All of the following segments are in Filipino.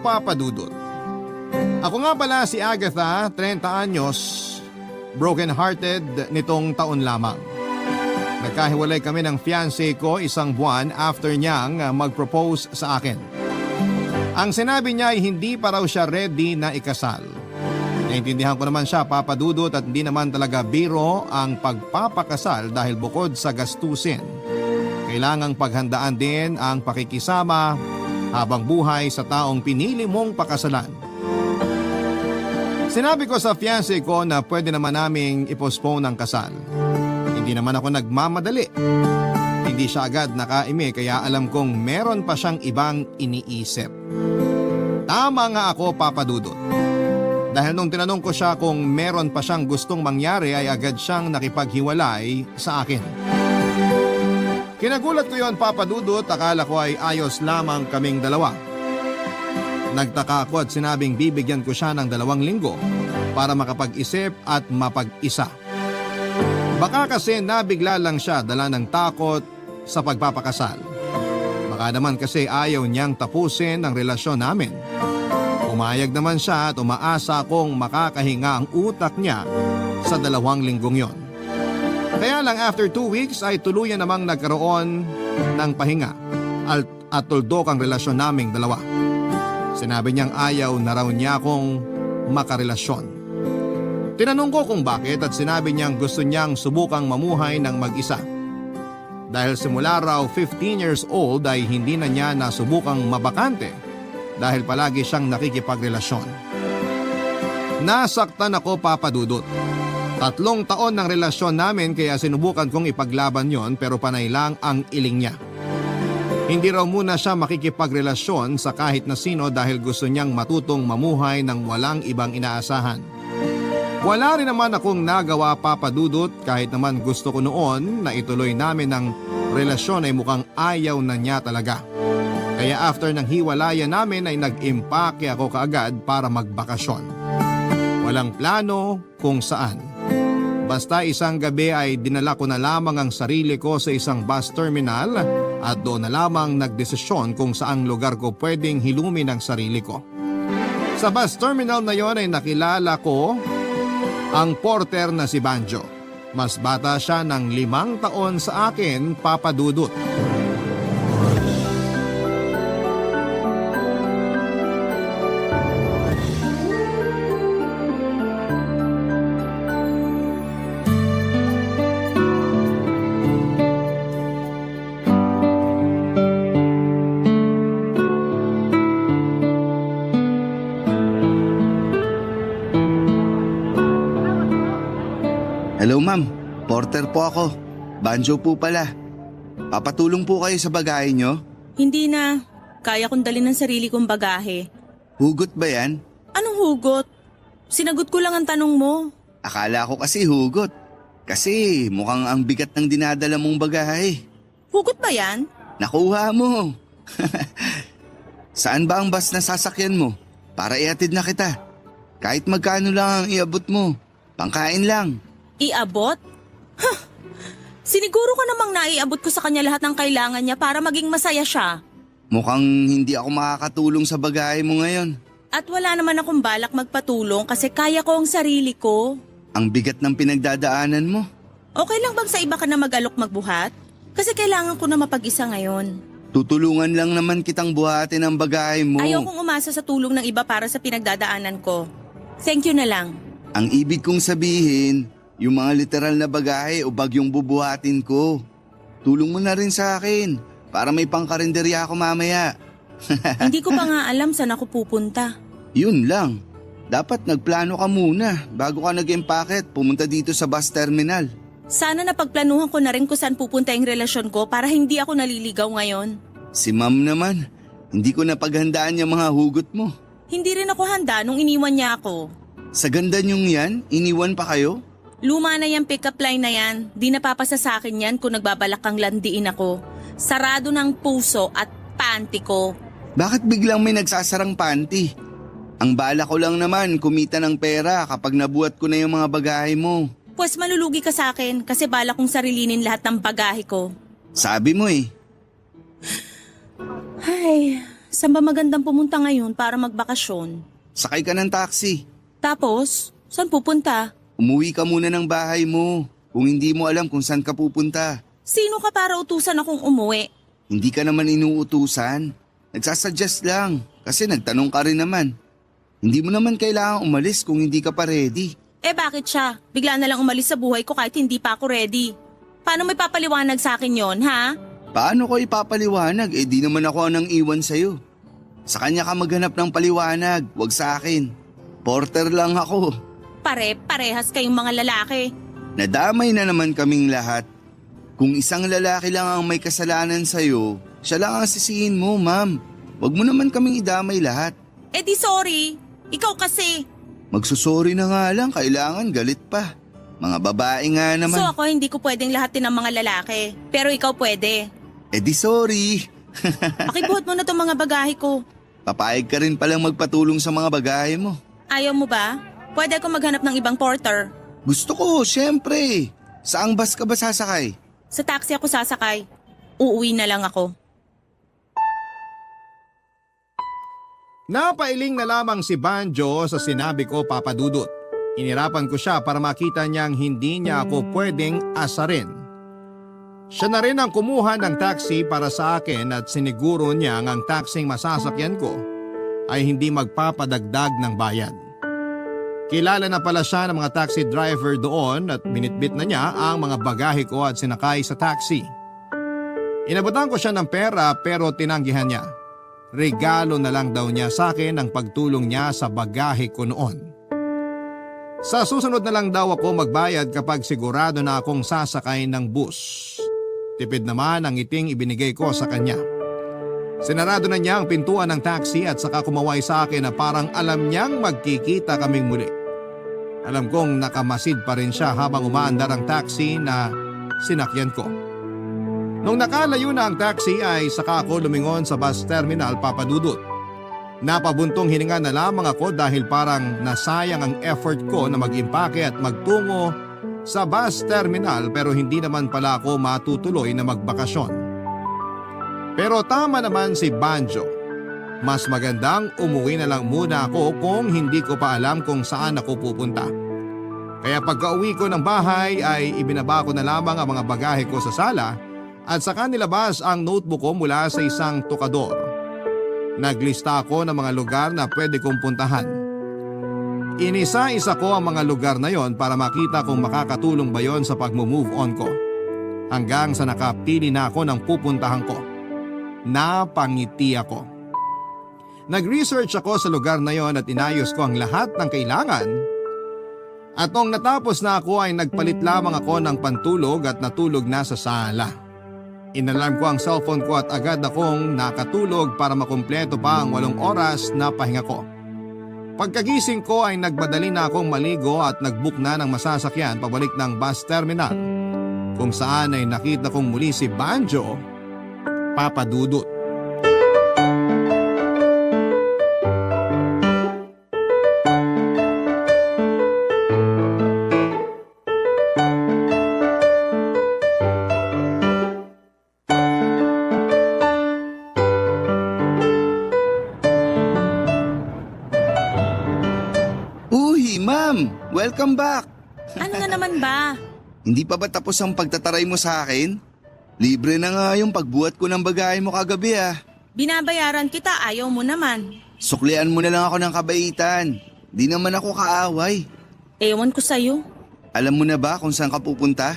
Papa Dudut. Ako nga pala si Agatha, 30 anyos, broken-hearted nitong taon lamang. Nagkahiwalay kami ng fiancé ko isang buwan after niyang mag-propose sa akin. Ang sinabi niya ay hindi pa raw siya ready na ikasal. Naintindihan ko naman siya, Papa Dudut, at hindi naman talaga biro ang pagpapakasal dahil bukod sa gastusin, kailangang paghandaan din ang pakikisama habang buhay sa taong pinili mong pakasalan. Sinabi ko sa fiancé ko na pwede naman naming i-postpone ang kasal. Hindi naman ako nagmamadali. Hindi siya agad nakaime kaya alam kong meron pa siyang ibang iniisip. Tama nga ako, Papa Dudut. Dahil nung tinanong ko siya kung meron pa siyang gustong mangyari ay agad siyang nakipaghiwalay sa akin. Kinagulat ko yon, Papa Dudut, akala ko ay ayos lamang kaming dalawa. Nagtaka ako at sinabing bibigyan ko siya ng 2 linggo para makapag-isip at mapag-isa. Baka kasi nabigla lang siya dala ng takot sa pagpapakasal. Baka naman kasi ayaw niyang tapusin ang relasyon namin. Umayag naman siya at umaasa kong makakahinga ang utak niya sa 2 linggong yon. Kaya lang after 2 weeks ay tuluyan namang nagkaroon ng pahinga at tuldok ang relasyon naming dalawa. Sinabi niyang ayaw na raw niya akong makarelasyon. Tinanong ko kung bakit at sinabi niyang gusto niyang subukang mamuhay ng mag-isa. Dahil simula raw 15 years old ay hindi na niya nasubukang mabakante dahil palagi siyang nakikipagrelasyon. Nasaktan ako, Papa Dudut. 3 taon ng relasyon namin kaya sinubukan kong ipaglaban yon pero panay lang ang iling niya. Hindi raw muna siya makikipagrelasyon sa kahit na sino dahil gusto niyang matutong mamuhay ng walang ibang inaasahan. Wala rin naman akong nagawa, Papa Dudut, kahit naman gusto ko noon na ituloy namin ng relasyon ay mukhang ayaw na niya talaga. Kaya after ng hiwalayan namin ay nag-impake ako kaagad para magbakasyon. Walang plano kung saan. Basta isang gabi ay dinala ko na lamang ang sarili ko sa isang bus terminal at doon na lamang nagdesisyon kung saang lugar ko pwedeng hilumin ang sarili ko. Sa bus terminal na yon ay nakilala ko ang porter na si Banjo. Mas bata siya ng 5 taon sa akin, Papa Dudut. Hello ma'am, porter po ako. Banjo po pala. Papatulong po kayo sa bagahe nyo? Hindi na. Kaya kong dalhin ng sarili kong bagahe. Hugot ba yan? Anong hugot? Sinagot ko lang ang tanong mo. Akala ko kasi hugot. Kasi mukhang ang bigat ng dinadala mong bagahe. Hugot ba yan? Nakuha mo. Saan ba ang bus na sasakyan mo? Para ihatid na kita. Kahit magkano lang ang iabot mo. Pangkain lang. Iabot? Huh! Siniguro ko namang naiabot ko sa kanya lahat ng kailangan niya para maging masaya siya. Mukhang hindi ako makakatulong sa bagahe mo ngayon. At wala naman akong balak magpatulong kasi kaya ko ang sarili ko. Ang bigat ng pinagdadaanan mo. Okay lang bang sa iba ka na mag-alok magbuhat? Kasi kailangan ko na mapag-isa ngayon. Tutulungan lang naman kitang buhatin ang bagahe mo. Ayaw kong umasa sa tulong ng iba para sa pinagdadaanan ko. Thank you na lang. Ang ibig kong sabihin, yung mga literal na bagahe o bagyong bubuhatin ko. Tulong mo na rin sa akin para may pangkarinderya ako mamaya. Hindi ko pa nga alam saan ako pupunta. Yun lang. Dapat nagplano ka muna bago ka nag-empake at pumunta dito sa bus terminal. Sana napagplanuhan ko na rin kung saan pupunta yung relasyon ko para hindi ako naliligaw ngayon. Si ma'am naman, hindi ko napaghandaan yung mga hugot mo. Hindi rin ako handa nung iniwan niya ako. Sa ganda niyong yan, iniwan pa kayo? Luma na yung pick-up line na yan. Di napapasa sa akin yan kung nagbabalak kang landiin ako. Sarado ng puso at panty ko. Bakit biglang may nagsasarang panty? Ang bala ko lang naman kumita ng pera kapag nabuhat ko na yung mga bagahe mo. Pues malulugi ka sa akin kasi balak kong sarilinin lahat ng bagahe ko. Sabi mo eh. Ay, Saan ba magandang pumunta ngayon para magbakasyon? Sakay ka ng taxi. Tapos, saan pupunta? Umuwi ka muna ng bahay mo kung hindi mo alam kung saan ka pupunta. Sino ka para utusan akong umuwi? Hindi ka naman inuutusan. Nagsasuggest lang kasi nagtanong ka rin naman. Hindi mo naman kailangang umalis kung hindi ka pa ready. Eh bakit siya? Bigla na lang umalis sa buhay ko kahit hindi pa ako ready. Paano may papaliwanag sa akin yon, ha? Paano ko ipapaliwanag? Eh di naman ako ang iwan sa'yo. Sa kanya ka maghanap ng paliwanag, wag sa akin. Porter lang ako. Parehas kayong mga lalaki. Nadamay na naman kaming lahat. Kung isang lalaki lang ang may kasalanan sa'yo, siya lang ang sisihin mo, ma'am. Wag mo naman kaming idamay lahat. Eh di sorry. Ikaw kasi. Magsusorry na nga lang, kailangan galit pa. Mga babae nga naman. So ako hindi ko pwedeng lahatin ng mga lalaki. Pero ikaw pwede. Eh di sorry. Pakibuhat mo na itong mga bagahe ko. Papayag ka rin palang magpatulong sa mga bagahe mo. Ayaw mo ba? Pwede ako maghanap ng ibang porter. Gusto ko, syempre. Saang bus ka ba sasakay? Sa taxi ako sasakay. Uuwi na lang ako. Napailing na lamang si Banjo sa sinabi ko, Papa Dudut. Inirapan ko siya para makita niyang hindi niya ako pwedeng asarin. Siya na rin ang kumuha ng taxi para sa akin at siniguro niya ang taxing masasakyan ko ay hindi magpapadagdag ng bayad. Kilala na pala siya ng mga taxi driver doon at binitbit na niya ang mga bagahe ko at sinakay sa taxi. Inabutan ko siya ng pera pero tinanggihan niya. Regalo na lang daw niya sa akin ang pagtulong niya sa bagahe ko noon. Sa susunod na lang daw ako magbayad kapag sigurado na akong sasakay ng bus. Tipid naman ang ngiting ibinigay ko sa kanya. Sinarado na niya ang pintuan ng taxi at saka kumaway sa akin na parang alam niyang magkikita kaming muli. Alam kong nakamasid pa rin siya habang umaandar ang taxi na sinakyan ko. Nung nakalayo na ang taxi ay saka ako lumingon sa bus terminal, Papa Dudut. Napabuntong hininga na lamang ako dahil parang nasayang ang effort ko na mag-impake at magtungo sa bus terminal pero hindi naman pala ako matutuloy na magbakasyon. Pero tama naman si Banjo. Mas magandang umuwi na lang muna ako kung hindi ko pa alam kung saan ako pupunta. Kaya pagka-uwi ko ng bahay ay ibinaba ko na lamang ang mga bagahe ko sa sala at saka nilabas ang notebook ko mula sa isang tukador. Naglista ako ng mga lugar na pwede kong puntahan. Inisa-isa ko ang mga lugar na yon para makita kung makakatulong ba yon sa pag-move on ko. Hanggang sa nakapili na ako ng pupuntahan ko. Napangiti ako. Nag-research ako sa lugar na yon at inayos ko ang lahat ng kailangan. At nung natapos na ako ay nagpalit lamang ako ng pantulog at natulog na sa sala. Inalarm ko ang cellphone ko at agad akong nakatulog para makumpleto pa ang 8 oras na pahinga ko. Pagkagising ko ay nagmadali na akong maligo at nagbook na ng masasakyan pabalik ng bus terminal kung saan ay nakita kong muli si Banjo, Papa Dudut. Welcome back! Ano na naman ba? Hindi pa ba tapos ang pagtataray mo sa akin? Libre na nga yung pagbuhat ko ng bagahe mo kagabi ah. Binabayaran kita, ayaw mo naman. Suklian mo na lang ako ng kabaitan. Di naman ako kaaway. Ewan ko sa'yo. Alam mo na ba kung saan ka pupunta?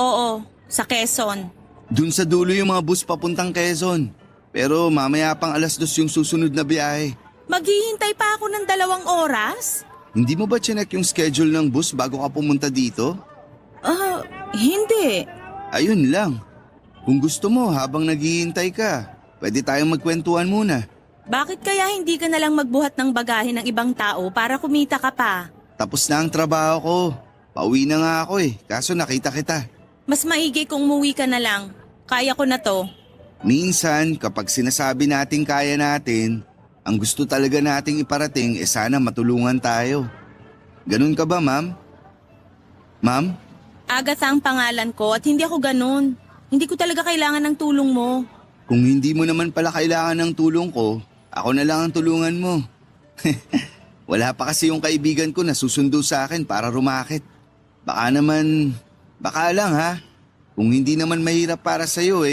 Oo, sa Quezon. Dun sa dulo yung mga bus papuntang Quezon. Pero mamaya pang 2:00 yung susunod na biyahe. Maghihintay pa ako ng 2 oras? Hindi mo ba chinek yung schedule ng bus bago ka pumunta dito? Hindi. Ayun lang. Kung gusto mo habang naghihintay ka, pwede tayong magkwentuhan muna. Bakit kaya hindi ka na lang magbuhat ng bagahe ng ibang tao para kumita ka pa? Tapos na ang trabaho ko. Pauwi na nga ako kaso nakita kita. Mas maigi kung umuwi ka na lang. Kaya ko na to. Minsan, kapag sinasabi nating kaya natin, ang gusto talaga nating iparating sana matulungan tayo. Ganun ka ba, ma'am? Ma'am? Agatha ang pangalan ko at hindi ako ganun. Hindi ko talaga kailangan ng tulong mo. Kung hindi mo naman pala kailangan ng tulong ko, Ako na lang ang tulungan mo. Wala pa kasi yung kaibigan ko na susundo sa akin para rumakit. Baka lang ha. Kung hindi naman mahirap para sa'yo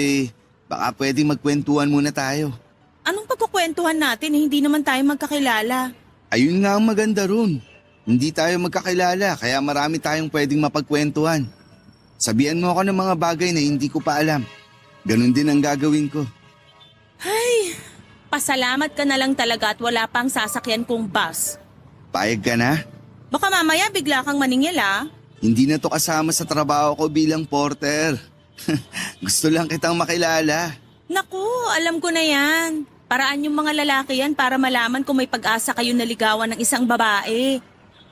baka pwedeng magkwentuhan muna tayo. Anong pagkukwentuhan natin hindi naman tayo magkakilala? Ayun nga ang maganda ron. Hindi tayo magkakilala kaya marami tayong pwedeng mapagkwentuhan. Sabihan mo ako ng mga bagay na hindi ko pa alam. Ganon din ang gagawin ko. Ay, pasalamat ka na lang talaga at wala pang sasakyan kong bus. Payag ka na? Baka mamaya bigla kang maningil ah. Hindi na to kasama sa trabaho ko bilang porter. Gusto lang kitang makilala. Naku, alam ko na yan. Paraan yung mga lalaki yan para malaman kung may pag-asa kayo naligawan ng isang babae.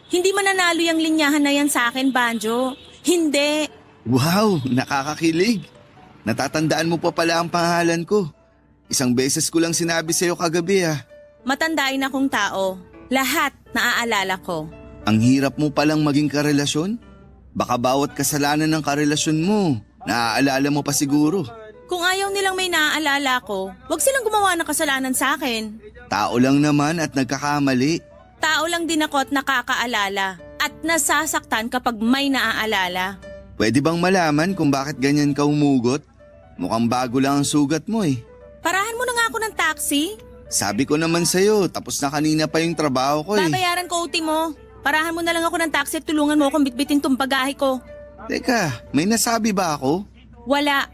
Hindi mananalo yung linyahan na yan sa akin, Banjo. Hindi. Wow, nakakakilig. Natatandaan mo pa pala ang pangalan ko. Isang beses ko lang sinabi sa'yo kagabi ah. Matandain akong tao. Lahat naaalala ko. Ang hirap mo palang maging karelasyon? Baka bawat kasalanan ng karelasyon mo, naaalala mo pa siguro. Kung ayaw nilang may naaalala ko, wag silang gumawa ng kasalanan sa akin. Tao lang naman at nagkakamali. Tao lang din ako at nakakaalala. At nasasaktan kapag may naaalala. Pwede bang malaman kung bakit ganyan ka umugot? Mukhang bago lang ang sugat mo eh. Parahan mo na nga ako ng taxi. Sabi ko naman sa'yo, tapos na kanina pa yung trabaho ko eh. Babayaran ko OT mo. Parahan mo na lang ako ng taxi at tulungan mo akong bitbitin tong bagahe ko. Teka, may nasabi ba ako? Wala.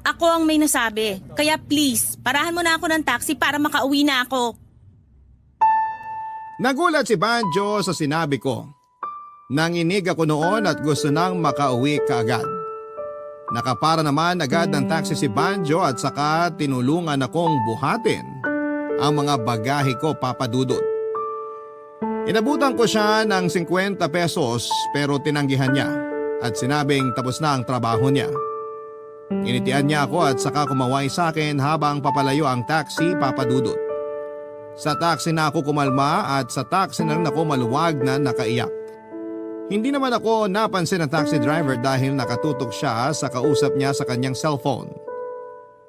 Ako ang may nasabi. Kaya please, parahan mo na ako ng taxi para makauwi na ako. Nagulat si Banjo sa sinabi ko. Nanginig ako noon at gusto nang makauwi kaagad. Nakapara naman agad ng taxi si Banjo at saka tinulungan akong buhatin ang mga bagahe ko, Papa Dudut. Inabutan ko siya ng 50 pesos pero tinanggihan niya at sinabing tapos na ang trabaho niya. Initian niya ako at saka kumaway sa akin habang papalayo ang taxi, Papa Dudut. Sa taxi na ako kumalma at sa taxi na rin ako maluwag na nakaiyak. Hindi naman ako napansin ng taxi driver dahil nakatutok siya sa kausap niya sa kanyang cellphone.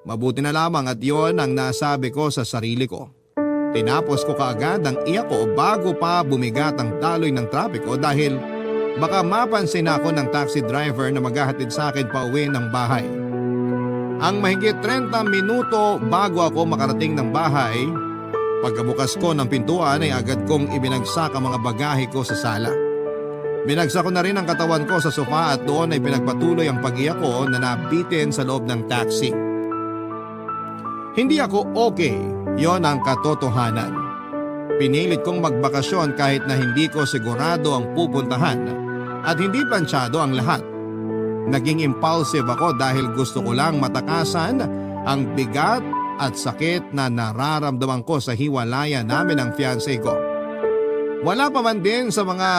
Mabuti na lamang at yon ang nasabi ko sa sarili ko. Tinapos ko kaagad ang iyak ko bago pa bumigat ang daloy ng trapiko dahil baka mapansin ako ng taxi driver na maghahatid sa akin pa uwi ng bahay. Ang mahigit 30 minuto bago ako makarating ng bahay, pagkabukas ko ng pintuan ay agad kong ibinagsak ang mga bagahe ko sa sala. Binagsak ko na rin ang katawan ko sa sofa at doon ay pinagpatuloy ang pag-iyak ko na nabitin sa loob ng taxi. Hindi ako okay, yon ang katotohanan. Pinilit kong magbakasyon kahit na hindi ko sigurado ang pupuntahan at hindi plansyado ang lahat. Naging impulsive ako dahil gusto ko lang matakasan ang bigat at sakit na nararamdaman ko sa hiwalayan namin ng fiancé ko. Wala pa man din sa mga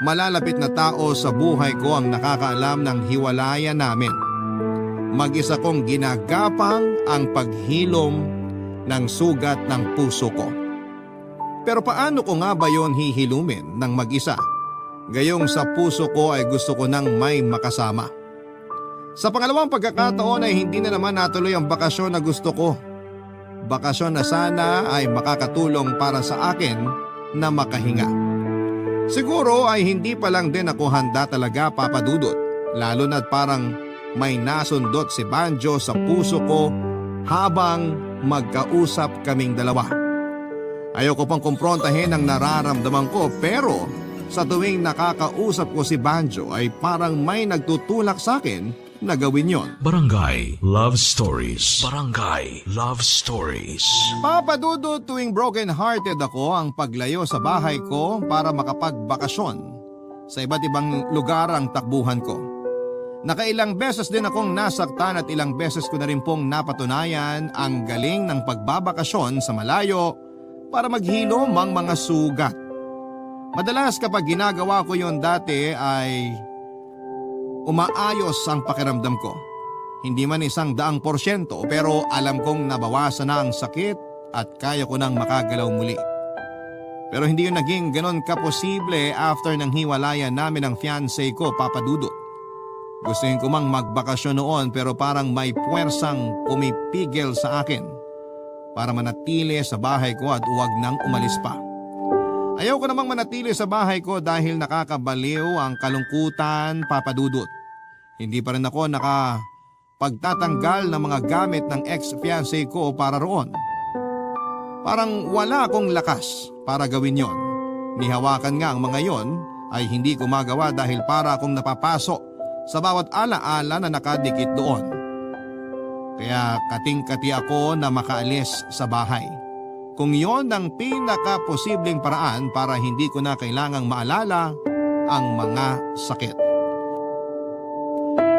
malalapit na tao sa buhay ko ang nakakaalam ng hiwalayan namin. Mag-isa kong ginagapang ang paghilom ng sugat ng puso ko. Pero paano ko nga ba yon hihilumin ng mag-isa? Gayong sa puso ko ay gusto ko nang may makasama. Sa pangalawang pagkakataon ay hindi na naman natuloy ang bakasyon na gusto ko. Bakasyon na sana ay makakatulong para sa akin na makahinga. Siguro ay hindi pa lang din ako handa talaga, Papa Dudut, lalo na't parang may nasundot si Banjo sa puso ko habang magkausap kaming dalawa. Ayoko pang kumprontahin ang nararamdaman ko pero sa tuwing nakakausap ko si Banjo ay parang may nagtutulak sa akin na gawin yon. Barangay Love Stories. Barangay Love Stories. Papa Dudut, tuwing broken-hearted ako ang paglayo sa bahay ko para makapagbakasyon. Sa iba't ibang lugar ang takbuhan ko. Nakailang beses din akong nasaktan at ilang beses ko na rin pong napatunayan ang galing ng pagbabakasyon sa malayo para maghilom ang mga sugat. Madalas kapag ginagawa ko yon dati ay umaayos ang pakiramdam ko. Hindi man 100% pero alam kong nabawasan na ang sakit at kaya ko nang makagalaw muli. Pero hindi yun naging ganon kaposible after ng hiwalayan namin ng fiancé ko, Papa Dudut. Gustuhin ko mang magbakasyon noon pero parang may puwersang pumipigil sa akin. para manatili sa bahay ko at huwag nang umalis pa. Ayaw ko namang manatili sa bahay ko dahil nakakabaliw ang kalungkutan, Papa Dudut. Hindi pa rin ako nakapagtatanggal ng mga gamit ng ex-fiancé ko para roon. Parang wala akong lakas para gawin yon. Nihawakan nga ang mga yon ay hindi ko magawa dahil para akong napapasok sa bawat alaala na nakadikit doon. Kaya kating-kati ako na makaalis sa bahay. Kung yon ang pinaka-posibleng paraan para hindi ko na kailangang maalala ang mga sakit.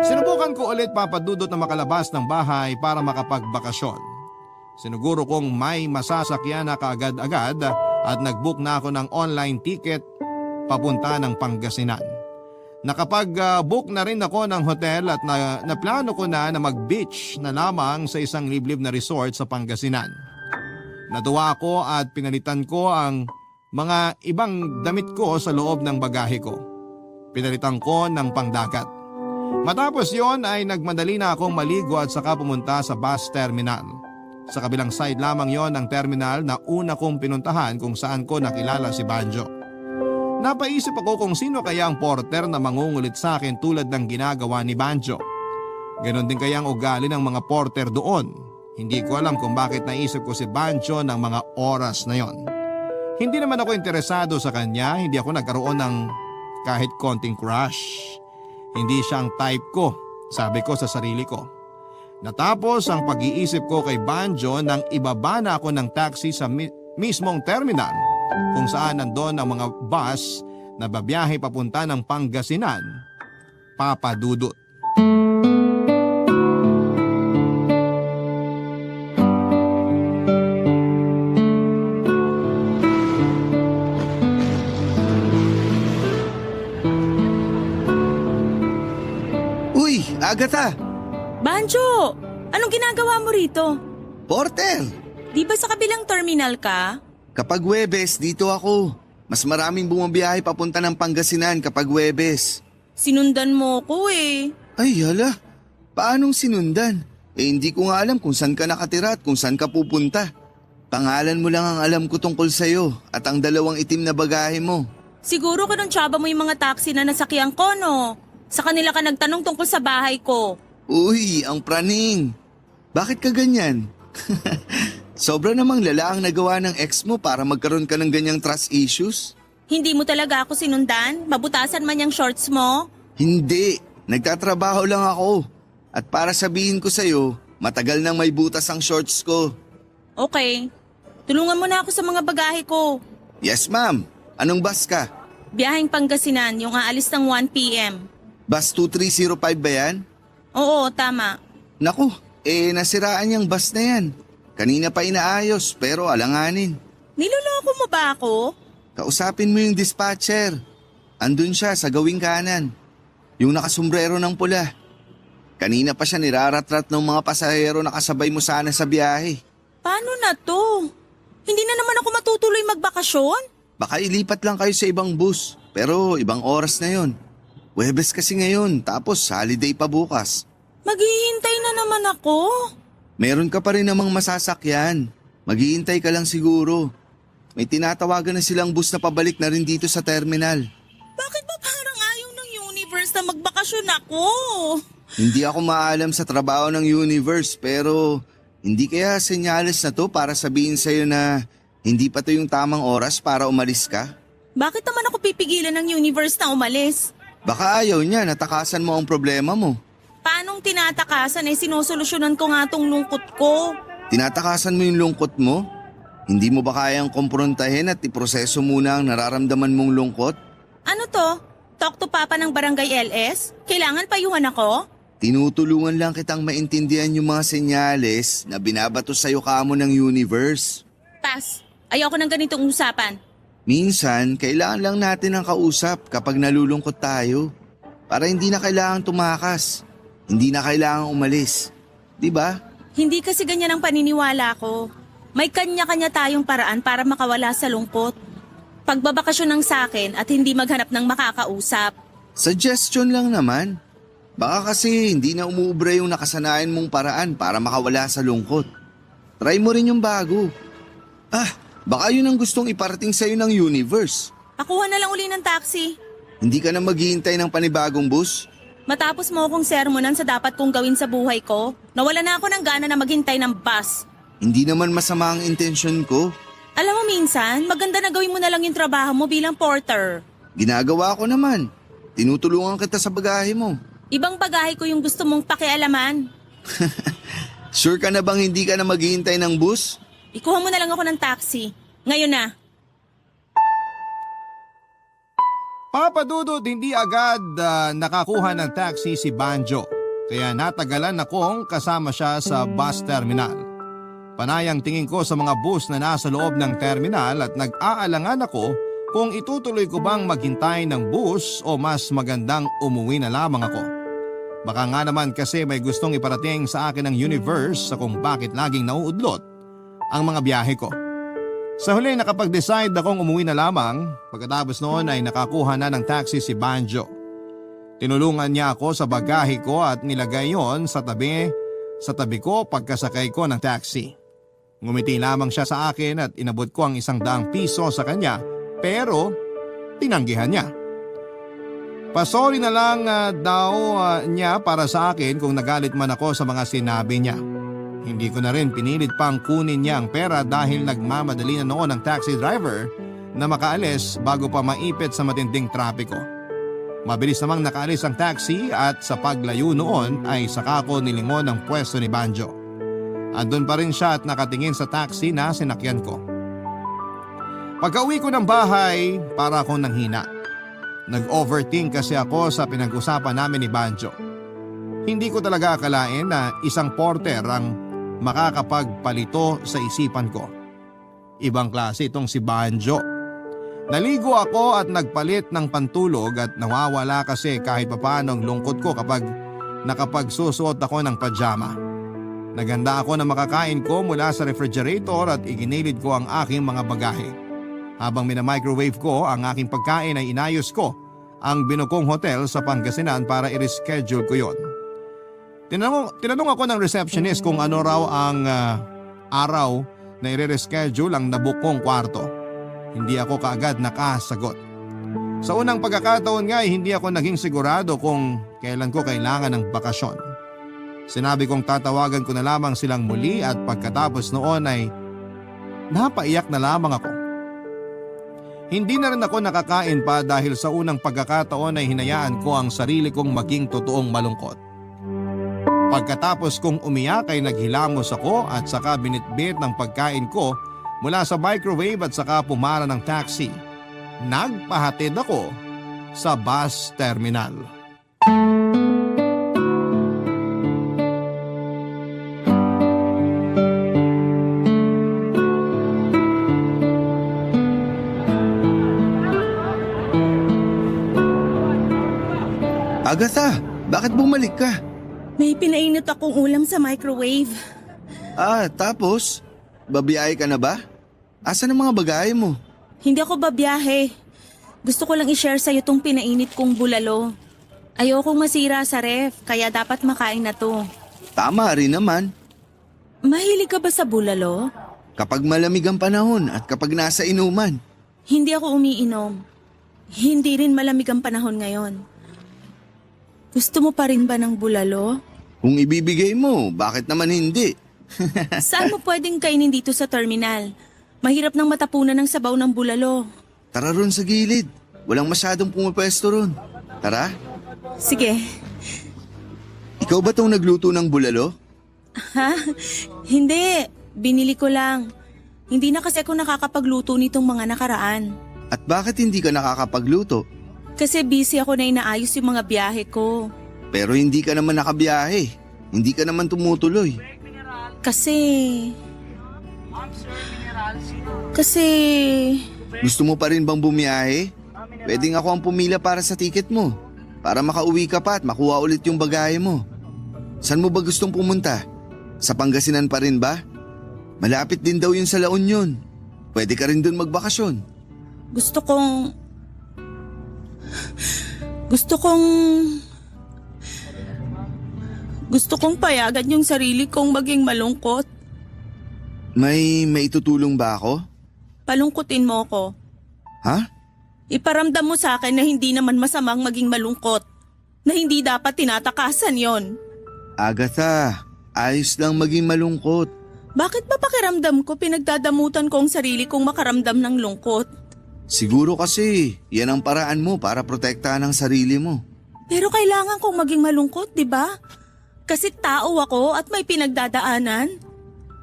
Sinubukan ko ulit, Papa Dudut, na makalabas ng bahay para makapagbakasyon. Sinuguro kong may masasakyan na kaagad-agad at nag-book na ako ng online ticket papunta ng Pangasinan. Nakapag-book na rin ako ng hotel at naplano ko na mag-beach na lamang sa isang liblib na resort sa Pangasinan. Natuwa ako at pinalitan ko ang mga ibang damit ko sa loob ng bagahe ko. Pinalitan ko ng pangdagat. Matapos yon ay nagmadali na akong maligo at saka pumunta sa bus terminal. Sa kabilang side lamang yon ng terminal na una kong pinuntahan kung saan ko nakilala si Banjo. Napaisip ako kung sino kaya ang porter na mangungulit sa akin tulad ng ginagawa ni Banjo. Ganon din kaya ang ugali ng mga porter doon. Hindi ko alam kung bakit naisip ko si Banjo ng mga oras na yon. Hindi naman ako interesado sa kanya, hindi ako nagkaroon ng kahit konting crush. Hindi siya ang type ko, sabi ko sa sarili ko. Natapos ang pag-iisip ko kay Banjo nang ibaba na ako ng taxi sa mismong terminal kung saan nandoon ang mga bus na babiyahe papunta ng Pangasinan, Papa Dudut. Uy, Agatha! Banjo, anong ginagawa mo rito? Porter! Di ba sa kabilang terminal ka? Kapag Huwebes, dito ako. Mas maraming bumabiyahe papunta ng Pangasinan kapag Huwebes. Sinundan mo ko eh. Ay, hala. Paanong sinundan? Hindi ko nga alam kung saan ka nakatira at kung saan ka pupunta. Pangalan mo lang ang alam ko tungkol sa'yo at ang dalawang itim na bagahe mo. Siguro kinontsaba mo yung mga taxi na nasakyan ko, no? Sa kanila ka nagtanong tungkol sa bahay ko. Uy, ang praning. Bakit ka ganyan? Sobra namang lala ang nagawa ng ex mo para magkaroon ka ng ganyang trust issues? Hindi mo talaga ako sinundan? Mabutasan man yung shorts mo? Hindi. Nagtatrabaho lang ako. At para sabihin ko sa'yo, matagal nang may butas ang shorts ko. Okay. Tulungan mo na ako sa mga bagahe ko. Yes, ma'am. Anong bus ka? Biyaheng Pangasinan, yung aalis ng 1 p.m. Bus 2305 ba yan? Oo, tama. Naku, nasiraan yung bus na yan. Kanina pa inaayos pero alanganin. Niloloko mo ba ako? Kausapin mo yung dispatcher. Andun siya sa gawing kanan. Yung nakasombrero ng pula. Kanina pa siya niraratrat ng mga pasahero na kasabay mo sana sa biyahe. Paano na to? Hindi na naman ako matutuloy magbakasyon? Baka ilipat lang kayo sa ibang bus. Pero ibang oras na yon. Huwebes kasi ngayon tapos holiday pa bukas. Maghihintay na naman ako. Meron ka pa rin namang masasakyan. Maghihintay ka lang siguro. May tinatawagan na silang bus na pabalik na rin dito sa terminal. Bakit ba parang ayaw ng universe na magbakasyon ako? Hindi ako maalam sa trabaho ng universe pero hindi kaya senyales na to para sabihin sa'yo na hindi pa to yung tamang oras para umalis ka? Bakit naman ako pipigilan ng universe na umalis? Baka ayaw niya, natakasan mo ang problema mo. Paanong tinatakasan sinusolusyonan ko nga tong lungkot ko? Tinatakasan mo yung lungkot mo? Hindi mo ba kayang kumprontahin at iproseso muna ang nararamdaman mong lungkot? Ano to? Talk to Papa ng Barangay LS? Kailangan payuhan ako? Tinutulungan lang kitang maintindihan yung mga senyales na binabato sa'yo kamo ng universe. Pass. Ayoko ng ganitong usapan. Minsan, kailangan lang natin ang kausap kapag nalulungkot tayo. Para hindi na kailangan tumakas. Hindi na kailangan umalis. Diba? Hindi kasi ganyan ang paniniwala ko. May kanya-kanya tayong paraan para makawala sa lungkot. Pagbabakasyon ng sakin at hindi maghanap ng makakausap. Suggestion lang naman. Baka kasi hindi na umuubra yung nakasanayan mong paraan para makawala sa lungkot. Try mo rin yung bago. Baka yun ang gustong iparating sa'yo ng universe. Pakuha na lang uli ng taxi. Hindi ka na maghihintay ng panibagong bus? Matapos mo akong sermonan sa dapat kong gawin sa buhay ko, nawala na ako ng gana na maghintay ng bus. Hindi naman masama ang intensyon ko. Alam mo minsan, maganda na gawin mo na lang yung trabaho mo bilang porter. Ginagawa ko naman. Tinutulungan kita sa bagahe mo. Ibang bagahe ko yung gusto mong pakialaman. Sure ka na bang hindi ka na maghihintay ng bus? Ikuha mo na lang ako ng taxi. Ngayon na. Papadudod, hindi agad nakakuha ng taxi si Banjo. Kaya natagalan akong kasama siya sa bus terminal. Panayang tingin ko sa mga bus na nasa loob ng terminal at nag-aalangan ako kung itutuloy ko bang maghintay ng bus o mas magandang umuwi na lamang ako. Baka nga naman kasi may gustong iparating sa akin ng universe sa kung bakit laging nauudlot ang mga biyahe ko. Sa huli nakapag-decide akong umuwi na lamang, pagkatapos noon ay nakakuha na ng taxi si Banjo. Tinulungan niya ako sa bagahe ko at nilagay yon sa tabi ko pagkasakay ko ng taxi. Ngumiti lamang siya sa akin at inabot ko ang 100 piso sa kanya pero tinanggihan niya. Pasori na lang daw niya para sa akin kung nagalit man ako sa mga sinabi niya. Hindi ko na rin pinilit pang kunin niya ang pera dahil nagmamadali na noon ang taxi driver na makaalis bago pa maipit sa matinding trapiko. Mabilis namang nakaalis ang taxi at sa paglayo noon ay saka ko nilingon ang pwesto ni Banjo. Andun pa rin siya at nakatingin sa taxi na sinakyan ko. Pagka-uwi ko ng bahay, para akong nanghina. Nag-overthink kasi ako sa pinag-usapan namin ni Banjo. Hindi ko talaga akalain na isang porter ang makakapagpalito sa isipan ko. Ibang klase itong si Banjo. Naligo ako at nagpalit ng pantulog at nawawala kasi kahit papaano ang lungkot ko kapag nakapagsusuot ako ng pajama. Naganda ako na makakain ko mula sa refrigerator at iginilid ko ang aking mga bagahe. Habang mina-microwave ko ang aking pagkain ay inayos ko ang binukong hotel sa Pangasinan para i-reschedule ko yon. Tinanong ako ng receptionist kung ano raw ang araw na i-reschedule ang nabukong kwarto. Hindi ako kaagad nakasagot. Sa unang pagkakataon nga hindi ako naging sigurado kung kailan ko kailangan ng bakasyon. Sinabi kong tatawagan ko na lamang silang muli at pagkatapos noon ay napaiyak na lamang ako. Hindi na rin ako nakakain pa dahil sa unang pagkakataon ay hinayaan ko ang sarili kong maging totoong malungkot. Pagkatapos kong umiyak ay naghilamos ako at saka binitbit ng pagkain ko mula sa microwave at saka pumara ng taxi. Nagpahatid ako sa bus terminal. Agatha, bakit bumalik ka? May pinainit akong ulam sa microwave. Tapos? Babiyahe ka na ba? Asan ang mga bagahe mo? Hindi ako babiyahe. Gusto ko lang i-share sa'yo tong pinainit kong bulalo. Ayokong masira sa ref, kaya dapat makain na to. Tama rin naman. Mahilig ka ba sa bulalo? Kapag malamig ang panahon at kapag nasa inuman. Hindi ako umiinom. Hindi rin malamig ang panahon ngayon. Gusto mo pa rin ba ng bulalo? Kung ibibigay mo, bakit naman hindi? Saan mo pwedeng kainin dito sa terminal? Mahirap nang matapunan ng sabaw ng bulalo. Tara ron sa gilid. Walang masyadong pumapwesto ron. Tara. Sige. Ikaw ba tong nagluto ng bulalo? Ha? Hindi. Binili ko lang. Hindi na kasi ako nakakapagluto nitong mga nakaraan. At bakit hindi ka nakakapagluto? Kasi busy ako na inaayos yung mga biyahe ko. Pero hindi ka naman nakabiyahe. Hindi ka naman tumutuloy. Kasi... Gusto mo pa rin bang bumiyahe? Pwedeng ako ang pumila para sa tiket mo. Para makauwi ka pa at makuha ulit yung bagahe mo. Saan mo ba gustong pumunta? Sa Pangasinan pa rin ba? Malapit din daw yun sa La Union. Pwede ka rin dun magbakasyon. Gusto kong payagan yung sarili kong maging malungkot. May maitutulong ba ako? Palungkutin mo ko. Ha? Iparamdam mo sa akin na hindi naman masamang maging malungkot. Na hindi dapat tinatakasan yon. Agatha, ayos lang maging malungkot. Bakit ba pakiramdam ko pinagdadamutan ko ang sarili kong makaramdam ng lungkot? Siguro kasi yan ang paraan mo para protektahan ang sarili mo. Pero kailangan kong maging malungkot, di ba? Kasi tao ako at may pinagdadaanan.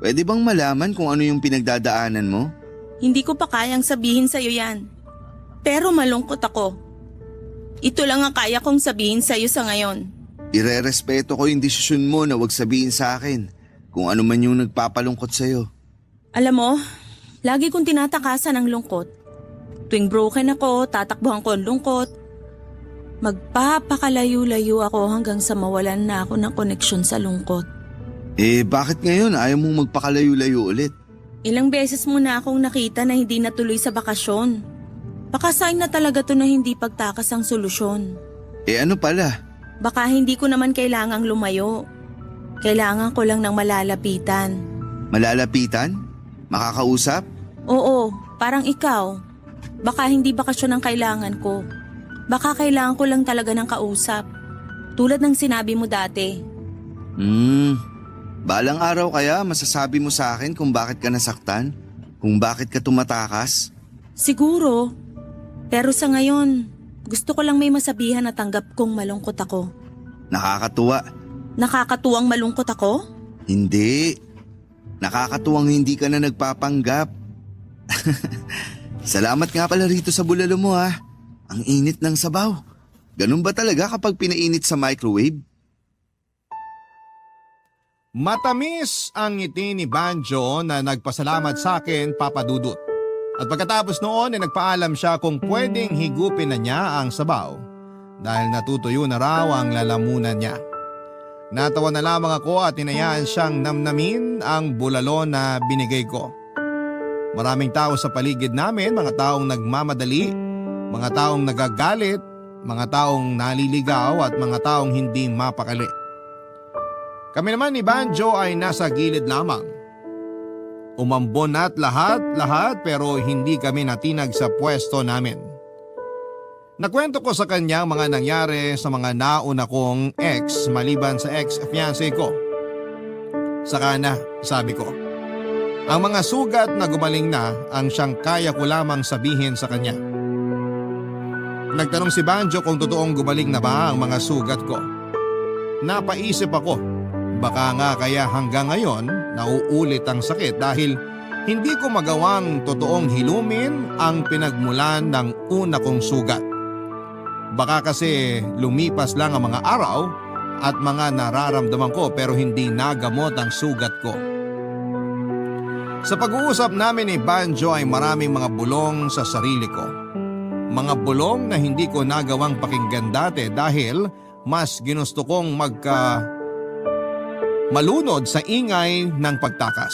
Pwede bang malaman kung ano yung pinagdadaanan mo? Hindi ko pa kayang sabihin sa'yo yan. Pero malungkot ako. Ito lang ang kaya kong sabihin sa'yo sa ngayon. Irerespeto ko yung desisyon mo na wag sabihin sa akin kung ano man yung nagpapalungkot sa'yo. Alam mo, lagi kong tinatakasan ang lungkot. Tuwing broken ako, tatakbuhan ko ang lungkot. Magpapakalayo-layo ako hanggang sa mawalan na ako ng koneksyon sa lungkot. Bakit ngayon ayaw mong magpakalayo-layo ulit? Ilang beses mo na akong nakita na hindi natuloy sa bakasyon. Baka sign na talaga to na hindi pagtakas ang solusyon. Ano pala? Baka hindi ko naman kailangang lumayo. Kailangan ko lang ng malalapitan. Malalapitan? Makakausap? Oo, parang ikaw. Baka hindi bakasyon ang kailangan ko. Baka kailangan ko lang talaga ng kausap. Tulad ng sinabi mo dati. Balang araw kaya masasabi mo sa akin kung bakit ka nasaktan? Kung bakit ka tumatakas? Siguro. Pero sa ngayon, gusto ko lang may masabihan na tanggap kong malungkot ako. Nakakatuwa. Nakakatuwang malungkot ako? Hindi. Nakakatuwang hindi ka na nagpapanggap. Salamat nga pala rito sa bulalo mo ha. Ang init ng sabaw. Ganun ba talaga kapag pinainit sa microwave? Matamis ang ngiti ni Banjo na nagpasalamat sa akin, Papa Dudut. At pagkatapos noon ay nagpaalam siya kung pwedeng higupin na niya ang sabaw dahil natutuyo na raw ang lalamunan niya. Natawa na lamang ako at hinayaan siyang namnamin ang bulalo na binigay ko. Maraming tao sa paligid namin, mga taong nagmamadali, mga taong nagagalit, mga taong naliligaw at mga taong hindi mapakali. Kami naman ni Banjo ay nasa gilid lamang. Umambon at lahat pero hindi kami natinag sa pwesto namin. Nakwento ko sa kanya mga nangyari sa mga nauna kong ex maliban sa ex-fiancé ko. Saka na, sabi ko. Ang mga sugat na gumaling na ang siyang kaya ko lamang sabihin sa kanya. Nagtanong si Banjo kung totoong gumaling na ba ang mga sugat ko. Napaisip ako, baka nga kaya hanggang ngayon nauulit ang sakit dahil hindi ko magawang totoong hilumin ang pinagmulan ng una kong sugat. Baka kasi lumipas lang ang mga araw at mga nararamdaman ko pero hindi nagamot ang sugat ko. Sa pag-uusap namin ni Banjo ay maraming mga bulong sa sarili ko. Mga bulong na hindi ko nagawang pakinggan dati dahil mas ginusto kong malunod sa ingay ng pagtakas.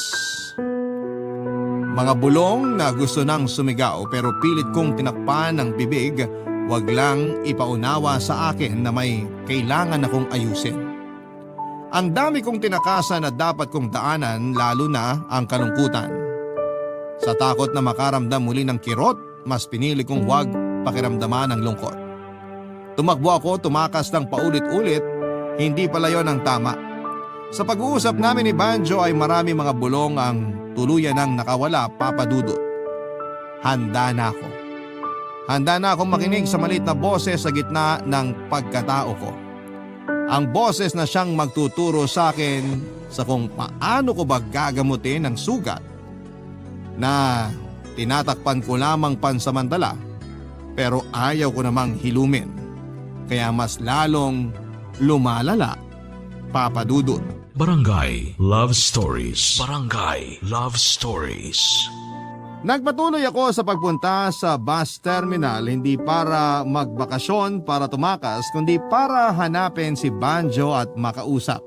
Mga bulong na gusto nang sumigaw pero pilit kong tinakpan ng bibig, wag lang ipaunawa sa akin na may kailangan akong ayusin. Ang dami kong tinakasan na dapat kong daanan lalo na ang kalungkutan. Sa takot na makaramdam muli ng kirot, mas pinili kong wag pakiramdaman ang lungkot. Tumakbo ako, tumakas ng paulit-ulit, hindi pala yon ang tama. Sa pag-uusap namin ni Banjo ay marami mga bulong ang tuluyan ng nakawala, Papa Dudut. Handa na ako. Handa na akong makinig sa maliit na boses sa gitna ng pagkatao ko. Ang boses na siyang magtuturo sa akin sa kung paano ko ba gagamutin ang sugat na tinatakpan ko lamang pansamantala pero ayaw ko namang hilumin. Kaya mas lalong lumalala, Papa Dudut. Barangay Love Stories. Barangay Love Stories. Nagpatuloy ako sa pagpunta sa bus terminal hindi para magbakasyon para tumakas kundi para hanapin si Banjo at makausap.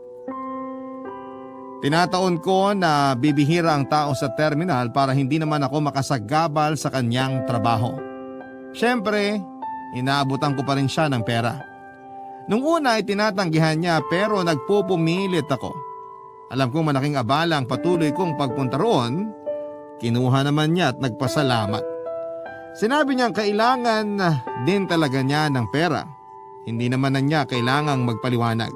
Tinataon ko na bibihira ang tao sa terminal para hindi naman ako makasagabal sa kanyang trabaho. Siyempre, inaabutan ko pa rin siya ng pera. Nung una ay tinatanggihan niya pero nagpupumilit ako. Alam kong malaking abala ang patuloy kong pagpunta roon. Kinuha naman niya at nagpasalamat. Sinabi niyang kailangan din talaga niya ng pera. Hindi naman na niya kailangang magpaliwanag.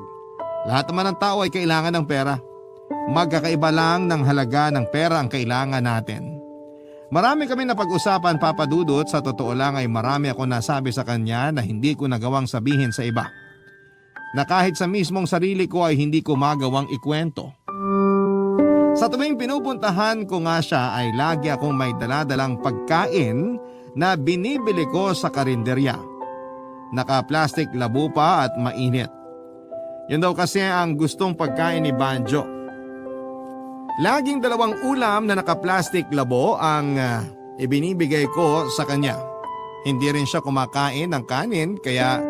Lahat naman ng tao ay kailangan ng pera. Magkakaiba lang ng halaga ng pera ang kailangan natin. Marami kami napag-usapan, Papa Dudut. Sa totoo lang ay marami ako nasabi sa kanya na hindi ko nagawang sabihin sa iba. Na kahit sa mismong sarili ko ay hindi ko magawang ikwento. Sa tuwing pinupuntahan ko nga siya ay lagi akong may daladalang pagkain na binibili ko sa karinderya. Naka-plastic labo pa at mainit. Yun daw kasi ang gustong pagkain ni Banjo. Laging 2 ulam na naka-plastic labo ang ibinibigay ko sa kanya. Hindi rin siya kumakain ng kanin kaya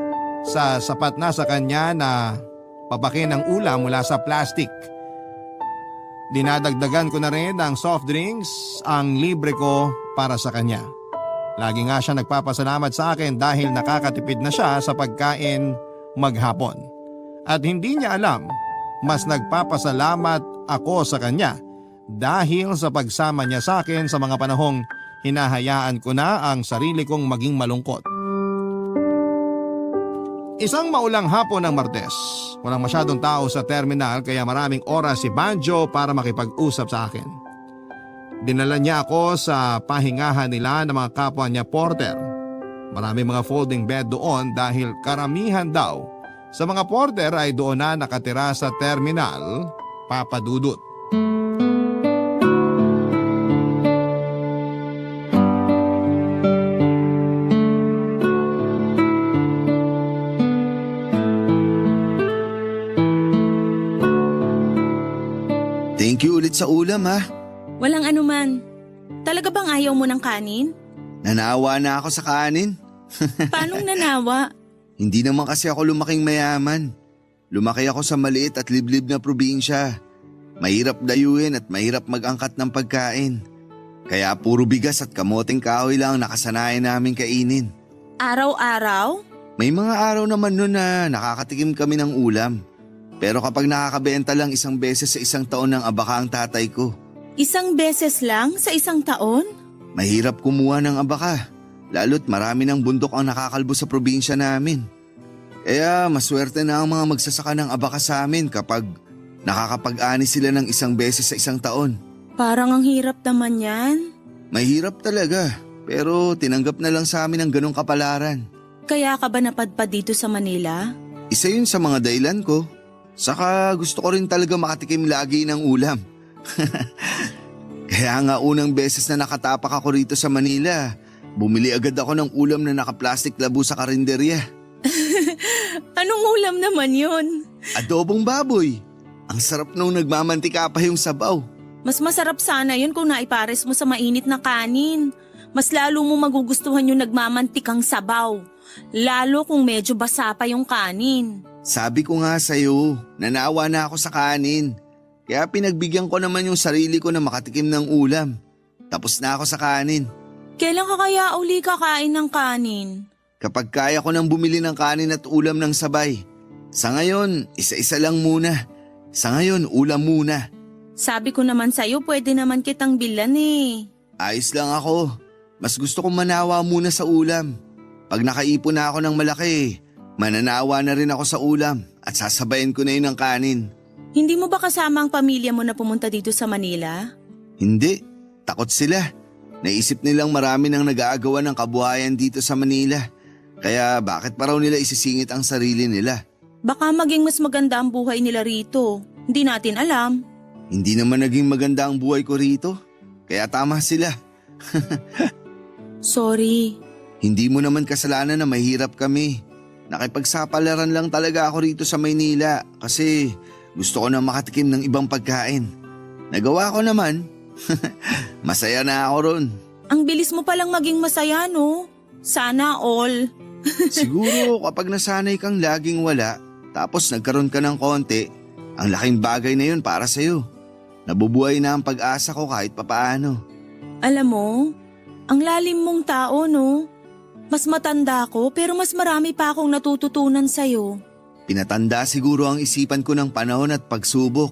sapat na sa kanya na pabakin ang ulam mula sa plastic. Dinadagdagan ko na rin ang soft drinks ang libre ko para sa kanya. Lagi nga siya nagpapasalamat sa akin dahil nakakatipid na siya sa pagkain maghapon. At hindi niya alam, mas nagpapasalamat ako sa kanya dahil sa pagsama niya sa akin sa mga panahong hinahayaan ko na ang sarili kong maging malungkot. Isang maulang hapon ng Martes. Walang masyadong tao sa terminal kaya maraming oras si Banjo para makipag-usap sa akin. Dinala niya ako sa pahingahan nila ng mga kapwa niya porter. Maraming mga folding bed doon dahil karamihan daw sa mga porter ay doon na nakatira sa terminal, Papa Dudut. Thank you ulit sa ulam ha. Walang anuman. Talaga bang ayaw mo ng kanin? Nanawa na ako sa kanin. Paanong nanawa? Hindi naman kasi ako lumaking mayaman. Lumaki ako sa maliit at liblib na probinsya. Mahirap dayuhin at mahirap mag-angkat ng pagkain. Kaya puro bigas at kamoting kahoy lang nakasanayan namin kainin. Araw-araw? May mga araw naman nun na nakakatikim kami ng ulam. Pero kapag nakakabenta lang 1 beses sa 1 taon ng abaka ang tatay ko. 1 beses lang sa 1 taon? Mahirap kumuha ng abaka. Lalo't marami ng bundok ang nakakalbo sa probinsya namin. Kaya maswerte na ang mga magsasaka ng abaka sa amin kapag nakakapag-ani sila ng 1 beses sa 1 taon. Parang ang hirap naman yan. Mahirap talaga, pero tinanggap na lang sa amin ang ganong kapalaran. Kaya ka ba napadpad dito sa Manila? Isa yun sa mga dahilan ko. Saka gusto ko rin talaga makatikim lagi ng ulam. Kaya nga unang beses na nakatapak ako rito sa Manila, bumili agad ako ng ulam na naka-plastic labo sa karinderya. Anong ulam naman yun? Adobong baboy. Ang sarap nung nagmamantika pa yung sabaw. Mas masarap sana yun kung naipares mo sa mainit na kanin. Mas lalo mo magugustuhan yung nagmamantikang sabaw. Lalo kung medyo basa pa yung kanin. Sabi ko nga sa'yo, nanawa na ako sa kanin. Kaya pinagbigyan ko naman yung sarili ko na makatikim ng ulam. Tapos na ako sa kanin. Kailan ka kaya uli kakain ng kanin? Kapag kaya ko nang bumili ng kanin at ulam ng sabay. Sa ngayon, isa-isa lang muna. Sa ngayon, ulam muna. Sabi ko naman sa'yo, pwede naman kitang bilan eh. Ayos lang ako. Mas gusto kong manawa muna sa ulam. Pag nakaipon na ako ng malaki, mananawa na rin ako sa ulam at sasabayin ko na yun ng kanin. Hindi mo ba kasama ang pamilya mo na pumunta dito sa Manila? Hindi, takot sila. Naisip nilang marami nang nag-aagawan ng kabuhayan dito sa Manila. Kaya bakit pa raw nila isisingit ang sarili nila? Baka maging mas maganda ang buhay nila rito. Hindi natin alam. Hindi naman naging maganda ang buhay ko rito. Kaya tama sila. Sorry. Hindi mo naman kasalanan na mahirap kami. Nakipagsapalaran lang talaga ako rito sa Maynila kasi gusto ko na makatikim ng ibang pagkain. Nagawa ko naman. Masaya na ako ron. Ang bilis mo palang maging masaya, no? Sana all. Siguro kapag nasanay kang laging wala, tapos nagkaroon ka ng konti, ang laking bagay na yun para sa'yo. Nabubuhay na ang pag-asa ko kahit papaano. Alam mo, ang lalim mong tao, no? Mas matanda ako pero mas marami pa akong natututunan sa'yo. Pinatanda siguro ang isipan ko ng panahon at pagsubok.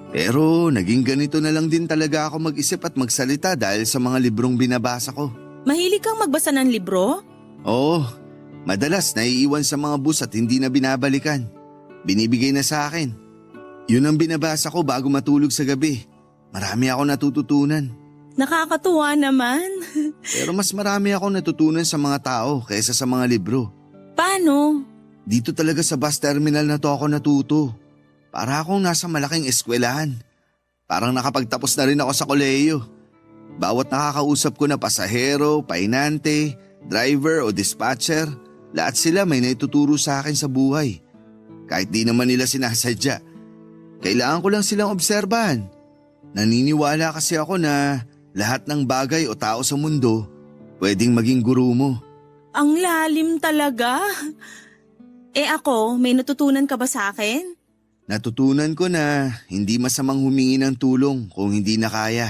Pero naging ganito na lang din talaga ako mag-isip at magsalita dahil sa mga librong binabasa ko. Mahilig kang magbasa ng libro? Oo, madalas naiiwan sa mga bus at hindi na binabalikan. Binibigay na sa akin. Yun ang binabasa ko bago matulog sa gabi. Marami ako natututunan. Nakakatuwa naman. Pero mas marami ako natutunan sa mga tao kaysa sa mga libro. Paano? Dito talaga sa bus terminal na to ako natuto. Para akong nasa malaking eskwelahan. Parang nakapagtapos na rin ako sa kolehiyo. Bawat nakakausap ko na pasahero, painante, driver o dispatcher, lahat sila may naituturo sa akin sa buhay. Kahit di naman nila sinasadya. Kailangan ko lang silang obserbahan. Naniniwala kasi ako na lahat ng bagay o tao sa mundo pwedeng maging guru mo. Ang lalim talaga. Ako, may natutunan ka ba sa akin? Natutunan ko na hindi masamang humingi ng tulong kung hindi na kaya.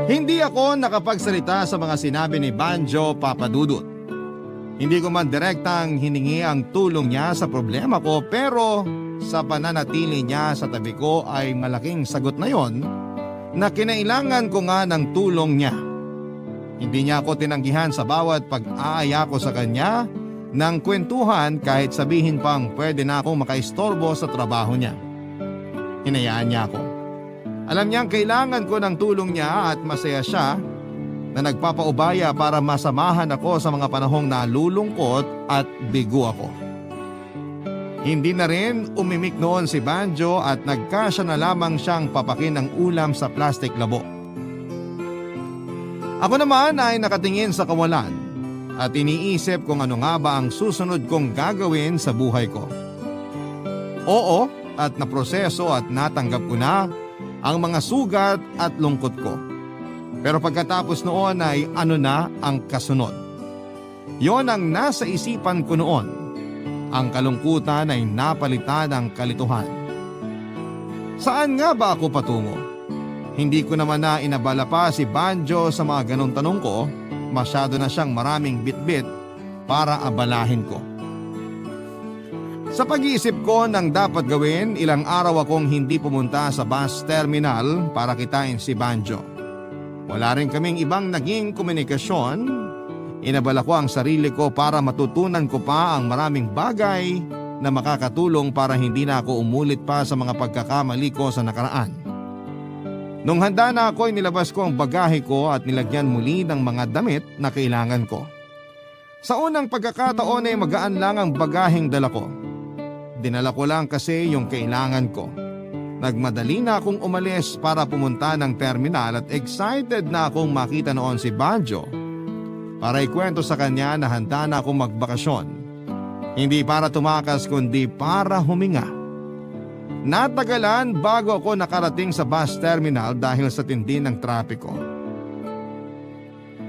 Hindi ako nakapagsalita sa mga sinabi ni Banjo Papadudut. Hindi ko man direktang hiningi ang tulong niya sa problema ko, pero sa pananatili niya sa tabi ko ay malaking sagot na yon na kinailangan ko nga ng tulong niya. Hindi niya ako tinanggihan sa bawat pag-aaya ko sa kanya ng kwentuhan kahit sabihin pang pwede na akong makaistorbo sa trabaho niya. Hinayaan niya ako. Alam niyang kailangan ko ng tulong niya at masaya siya na nagpapaubaya para masamahan ako sa mga panahong nalulungkot at bigo ako. Hindi na rin umimik noon si Banjo at nagkasya na lamang siyang papakin ng ulam sa plastic labo. Ako naman ay nakatingin sa kawalan at iniisip kung ano nga ba ang susunod kong gagawin sa buhay ko. Oo, at naproseso at natanggap ko na ang mga sugat at lungkot ko. Pero pagkatapos noon ay ano na ang kasunod? Yon ang nasa isipan ko noon. Ang kalungkutan ay napalitan ng kalituhan. Saan nga ba ako patungo? Hindi ko naman na inabala pa si Banjo sa mga ganong tanong ko. Masyado na siyang maraming bitbit para abalahin ko. Sa pag-iisip ko ng dapat gawin, ilang araw akong hindi pumunta sa bus terminal para kitain si Banjo. Wala rin kaming ibang naging komunikasyon. Inabala ko ang sarili ko para matutunan ko pa ang maraming bagay na makakatulong para hindi na ako umulit pa sa mga pagkakamali ko sa nakaraan. Nung handa na ako, nilabas ko ang bagahe ko at nilagyan muli ng mga damit na kailangan ko. Sa unang pagkakataon ay magaan lang ang bagaheng dala ko. Dinala ko lang kasi yung kailangan ko. Nagmadali na akong umalis para pumunta ng terminal at excited na akong makita noon si Banjo para ikwento sa kanya na handa na akong magbakasyon. Hindi para tumakas kundi para huminga. Natagalan bago ako nakarating sa bus terminal dahil sa tindi ng trapiko.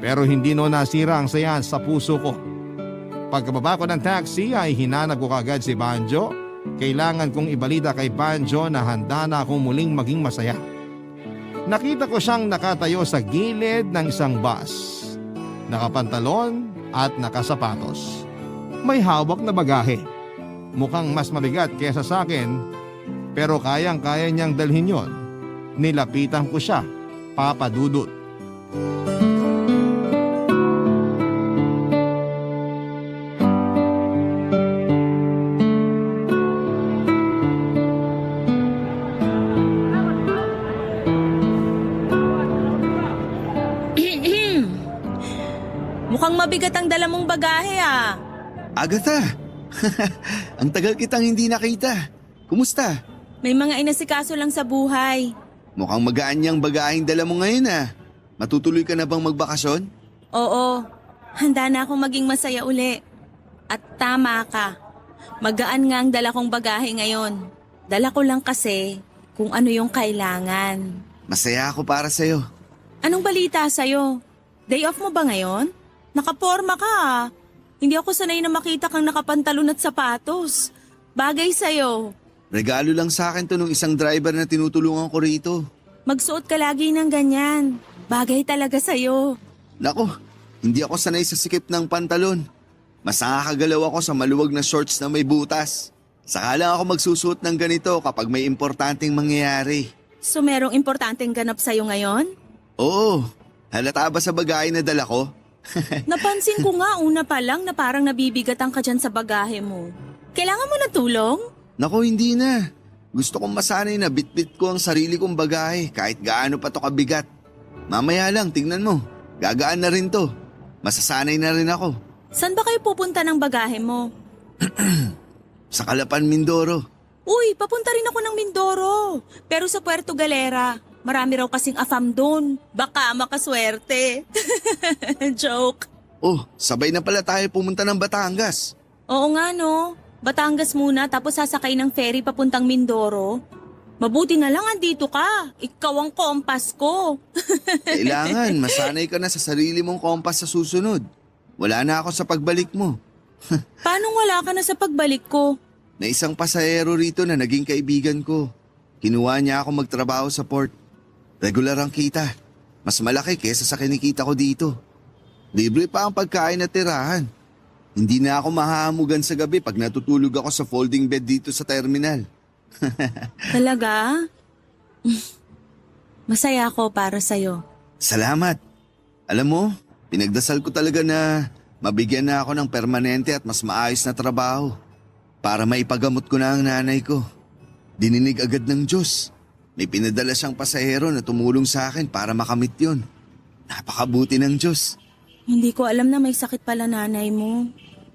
Pero hindi no nasira ang saya sa puso ko. Pagkababa ko ng taxi ay hinanap ko kagad si Banjo. Kailangan kong ibalita kay Banjo na handa na akong muling maging masaya. Nakita ko siyang nakatayo sa gilid ng isang bus. Nakapantalon at nakasapatos. May hawak na bagahe. Mukhang mas mabigat kesa sa akin. Pero kayang-kaya niyang dalhin yon. Nilapitan ko siya, Papadudut. Mukhang mabigat ang dala mong bagahe ah. Agatha, ang tagal kitang hindi nakita. Kumusta? May mga inasikaso lang sa buhay. Mukhang magaan niyang bagaheng dala mo ngayon ah. Matutuloy ka na bang magbakasyon? Oo, handa na akong maging masaya uli. At tama ka. Magaan nga ang dala kong bagahe ngayon. Dala ko lang kasi kung ano yung kailangan. Masaya ako para sa'yo. Anong balita sa'yo? Day off mo ba ngayon? Nakaporma ka ah. Hindi ako sanay na makita kang nakapantalon at sapatos. Bagay sa'yo. Regalo lang sa akin to nung isang driver na tinutulungan ko rito. Magsuot ka lagi ng ganyan. Bagay talaga sa'yo. Nako, hindi ako sanay sa sikip ng pantalon. Mas nakakagalaw ako sa maluwag na shorts na may butas. Saka lang ako magsusuot ng ganito kapag may importanteng mangyayari. So merong importanteng ganap sa'yo ngayon? Oo, halata ba sa bagay na dala ko? Napansin ko nga una pa lang na parang nabibigatan ka dyan sa bagahe mo. Kailangan mo na tulong? Naku, hindi na. Gusto kong masanay na bitbit ko ang sarili kong bagay kahit gaano pa to kabigat. Mamaya lang, tingnan mo. Gagaan na rin to. Masasanay na rin ako. Saan ba kayo pupunta ng bagahe mo? Sa Calapan, Mindoro. Uy, papunta rin ako ng Mindoro. Pero sa Puerto Galera. Marami raw kasing afam doon. Baka makaswerte. Joke. Oh, sabay na pala tayo pumunta ng Batangas. Oo nga no. Batangas muna tapos sasakay ng ferry papuntang Mindoro. Mabuti na lang andito ka. Ikaw ang kompas ko. Kailangan, masanay ka na sa sarili mong kompas sa susunod. Wala na ako sa pagbalik mo. Paano wala ka na sa pagbalik ko? Na isang pasahero rito na naging kaibigan ko. Kinuha niya ako magtrabaho sa port. Regular ang kita. Mas malaki kesa sa kinikita ko dito. Libre pa ang pagkain at tirahan. Hindi na ako mahahamugan sa gabi pag natutulog ako sa folding bed dito sa terminal. Talaga? Masaya ako para sa'yo. Salamat. Alam mo, pinagdasal ko talaga na mabigyan na ako ng permanente at mas maayos na trabaho para maipagamot ko na ang nanay ko. Dininig agad ng Diyos. May pinadala siyang pasahero na tumulong sa akin para makamit yon. Napakabuti ng Diyos. Hindi ko alam na may sakit pala nanay mo.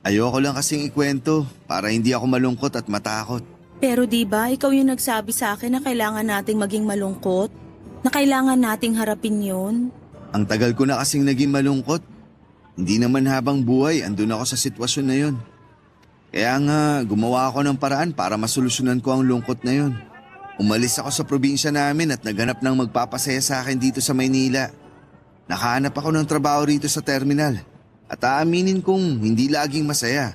Ayoko lang kasing ikwento para hindi ako malungkot at matakot. Pero di ba ikaw yung nagsabi sa akin na kailangan nating maging malungkot? Na kailangan nating harapin yun? Ang tagal ko na kasing naging malungkot. Hindi naman habang buhay andun ako sa sitwasyon na yon. Kaya nga gumawa ako ng paraan para masolusyonan ko ang lungkot na yon. Umalis ako sa probinsya namin at naghanap ng magpapasaya sa akin dito sa Maynila. Nakahanap ako ng trabaho rito sa terminal at aaminin kong hindi laging masaya.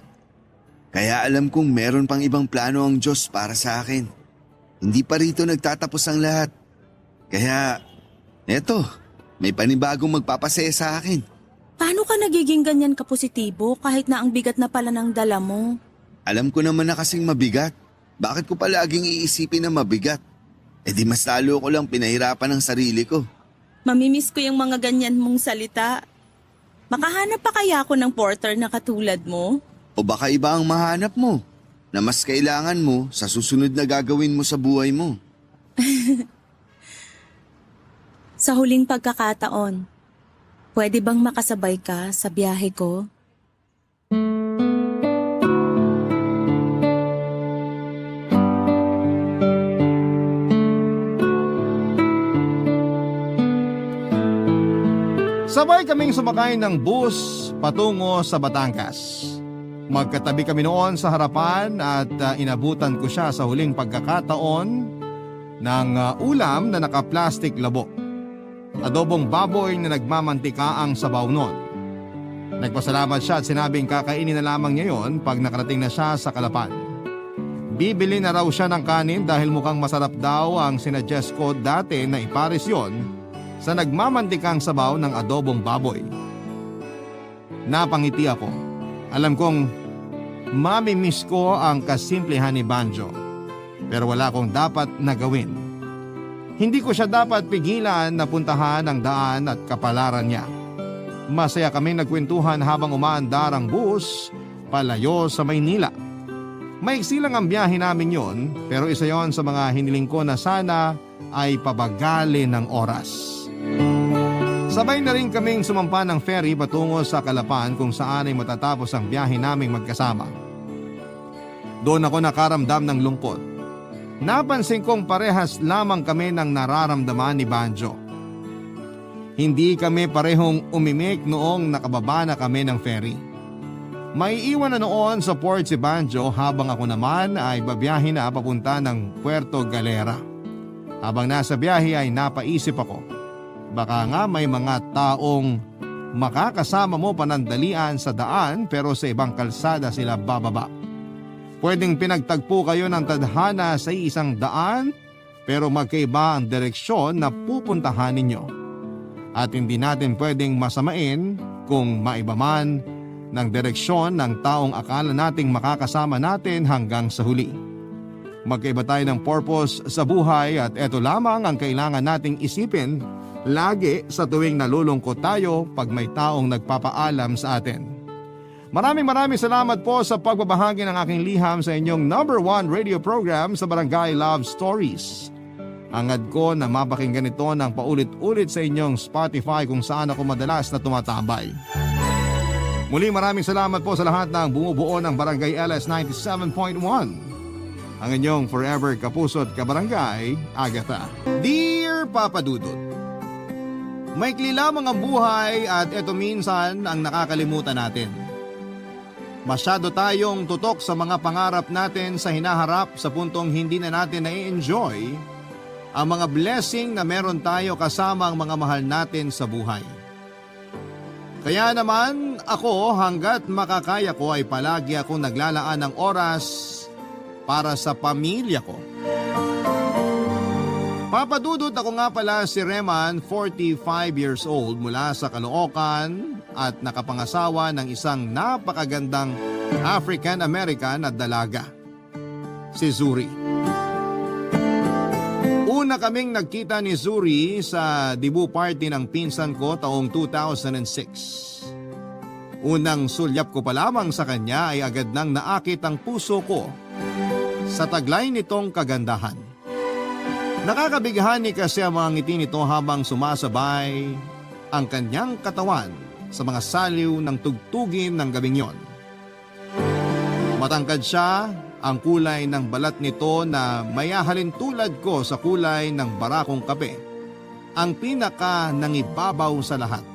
Kaya alam kong meron pang ibang plano ang Diyos para sa akin. Hindi pa rito nagtatapos ang lahat. Kaya, eto, may panibagong magpapasaya sa akin. Paano ka nagiging ganyan kapositibo kahit na ang bigat na pala ng dala mo? Alam ko naman na kasing mabigat. Bakit ko palaging iisipin na mabigat? E di mas lalo ko lang pinahirapan ang sarili ko. Mamimiss ko yung mga ganyan mong salita. Makahanap pa kaya ako ng porter na katulad mo? O baka iba ang mahanap mo na mas kailangan mo sa susunod na gagawin mo sa buhay mo. Sa huling pagkakataon, pwede bang makasabay ka sa biyahe ko? Sabay kaming sumakay ng bus patungo sa Batangas. Magkatabi kami noon sa harapan at inabutan ko siya sa huling pagkakataon ng ulam na naka-plastic labo. Adobong baboy na nagmamantika ang sabaw noon. Nagpasalamat siya at sinabing kakainin na lamang niya yon pag nakarating na siya sa Calapan. Bibili na raw siya ng kanin dahil mukhang masarap daw ang sinuggest ko dati na ipares yon sa nagmamantikang sabaw ng adobong baboy. Napangiti ako. Alam kong mamimiss ko ang kasimplehan ni Banjo. Pero wala akong dapat na gawin. Hindi ko siya dapat pigilan na puntahan ang daan at kapalaran niya. Masaya kaming nagkwentuhan habang umaandar ang bus palayo sa Maynila. Maiksi lang ang biyahe namin yon, pero isa yon sa mga hiniling ko na sana ay pabagalin ng oras. Sabay na rin kaming sumampa ng ferry patungo sa Calapan kung saan ay matatapos ang biyahe naming magkasama. Doon ako nakaramdam ng lungkot. Napansin kong parehas lamang kami ng nararamdaman ni Banjo. Hindi kami parehong umimik noong nakababa na kami ng ferry. May iwan na noon sa port si Banjo habang ako naman ay babiyahe na papunta ng Puerto Galera. Habang nasa biyahe ay napaisip ako. Baka nga may mga taong makakasama mo panandalian sa daan pero sa ibang kalsada sila bababa. Pwedeng pinagtagpo kayo ng tadhana sa isang daan pero magkaiba ang direksyon na pupuntahan ninyo. At hindi natin pwedeng masamain kung maiba man ng direksyon ng taong akala nating makakasama natin hanggang sa huli. Magkaiba tayo ng purpose sa buhay at ito lamang ang kailangan nating isipin lagi sa tuwing nalulungkot tayo pag may taong nagpapaalam sa atin. Maraming salamat po sa pagbabahagi ng aking liham sa inyong #1 radio program sa Barangay Love Stories. Hangad ko na mapakinggan ito ng paulit-ulit sa inyong Spotify kung saan ako madalas na tumatambay. Muli maraming salamat po sa lahat ng bumubuo ng Barangay LS 97.1. Ang inyong forever kapuso't kabarangay, Agatha. Dear Papa Dudut, maikli lamang ang buhay at ito minsan ang nakakalimutan natin. Masyado tayong tutok sa mga pangarap natin sa hinaharap sa puntong hindi na natin na-enjoy ang mga blessing na meron tayo kasama ang mga mahal natin sa buhay. Kaya naman ako hanggat makakaya ko ay palagi akong naglalaan ng oras para sa pamilya ko. Papa Dudut, ako nga pala si Reman, 45 years old mula sa Caloocan at nakapangasawa ng isang napakagandang African-American na dalaga, si Zuri. Una kaming nagkita ni Zuri sa debut party ng pinsan ko taong 2006. Unang sulyap ko pa lamang sa kanya ay agad nang naakit ang puso ko sa taglay nitong kagandahan. Nakakabighani kasi ang mga ngiti nito habang sumasabay ang kanyang katawan sa mga saliw ng tugtugin ng gabing yon. Matangkad siya, ang kulay ng balat nito na mayahalin tulad ko sa kulay ng barakong kape, ang pinaka nangibabaw sa lahat.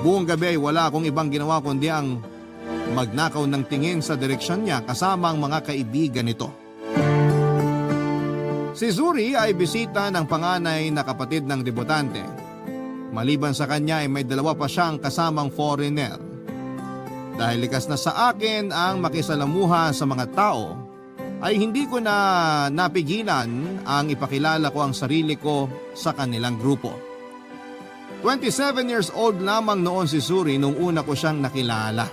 Buong gabi ay wala akong ibang ginawa kundi ang magnakaw ng tingin sa direksyon niya kasama ang mga kaibigan nito. Si Zuri ay bisita ng panganay na kapatid ng debutante. Maliban sa kanya ay may dalawa pa siyang kasamang foreigner. Dahil likas na sa akin ang makisalamuha sa mga tao, ay hindi ko na napigilan ang ipakilala ko ang sarili ko sa kanilang grupo. 27 years old lamang noon si Zuri nung una ko siyang nakilala.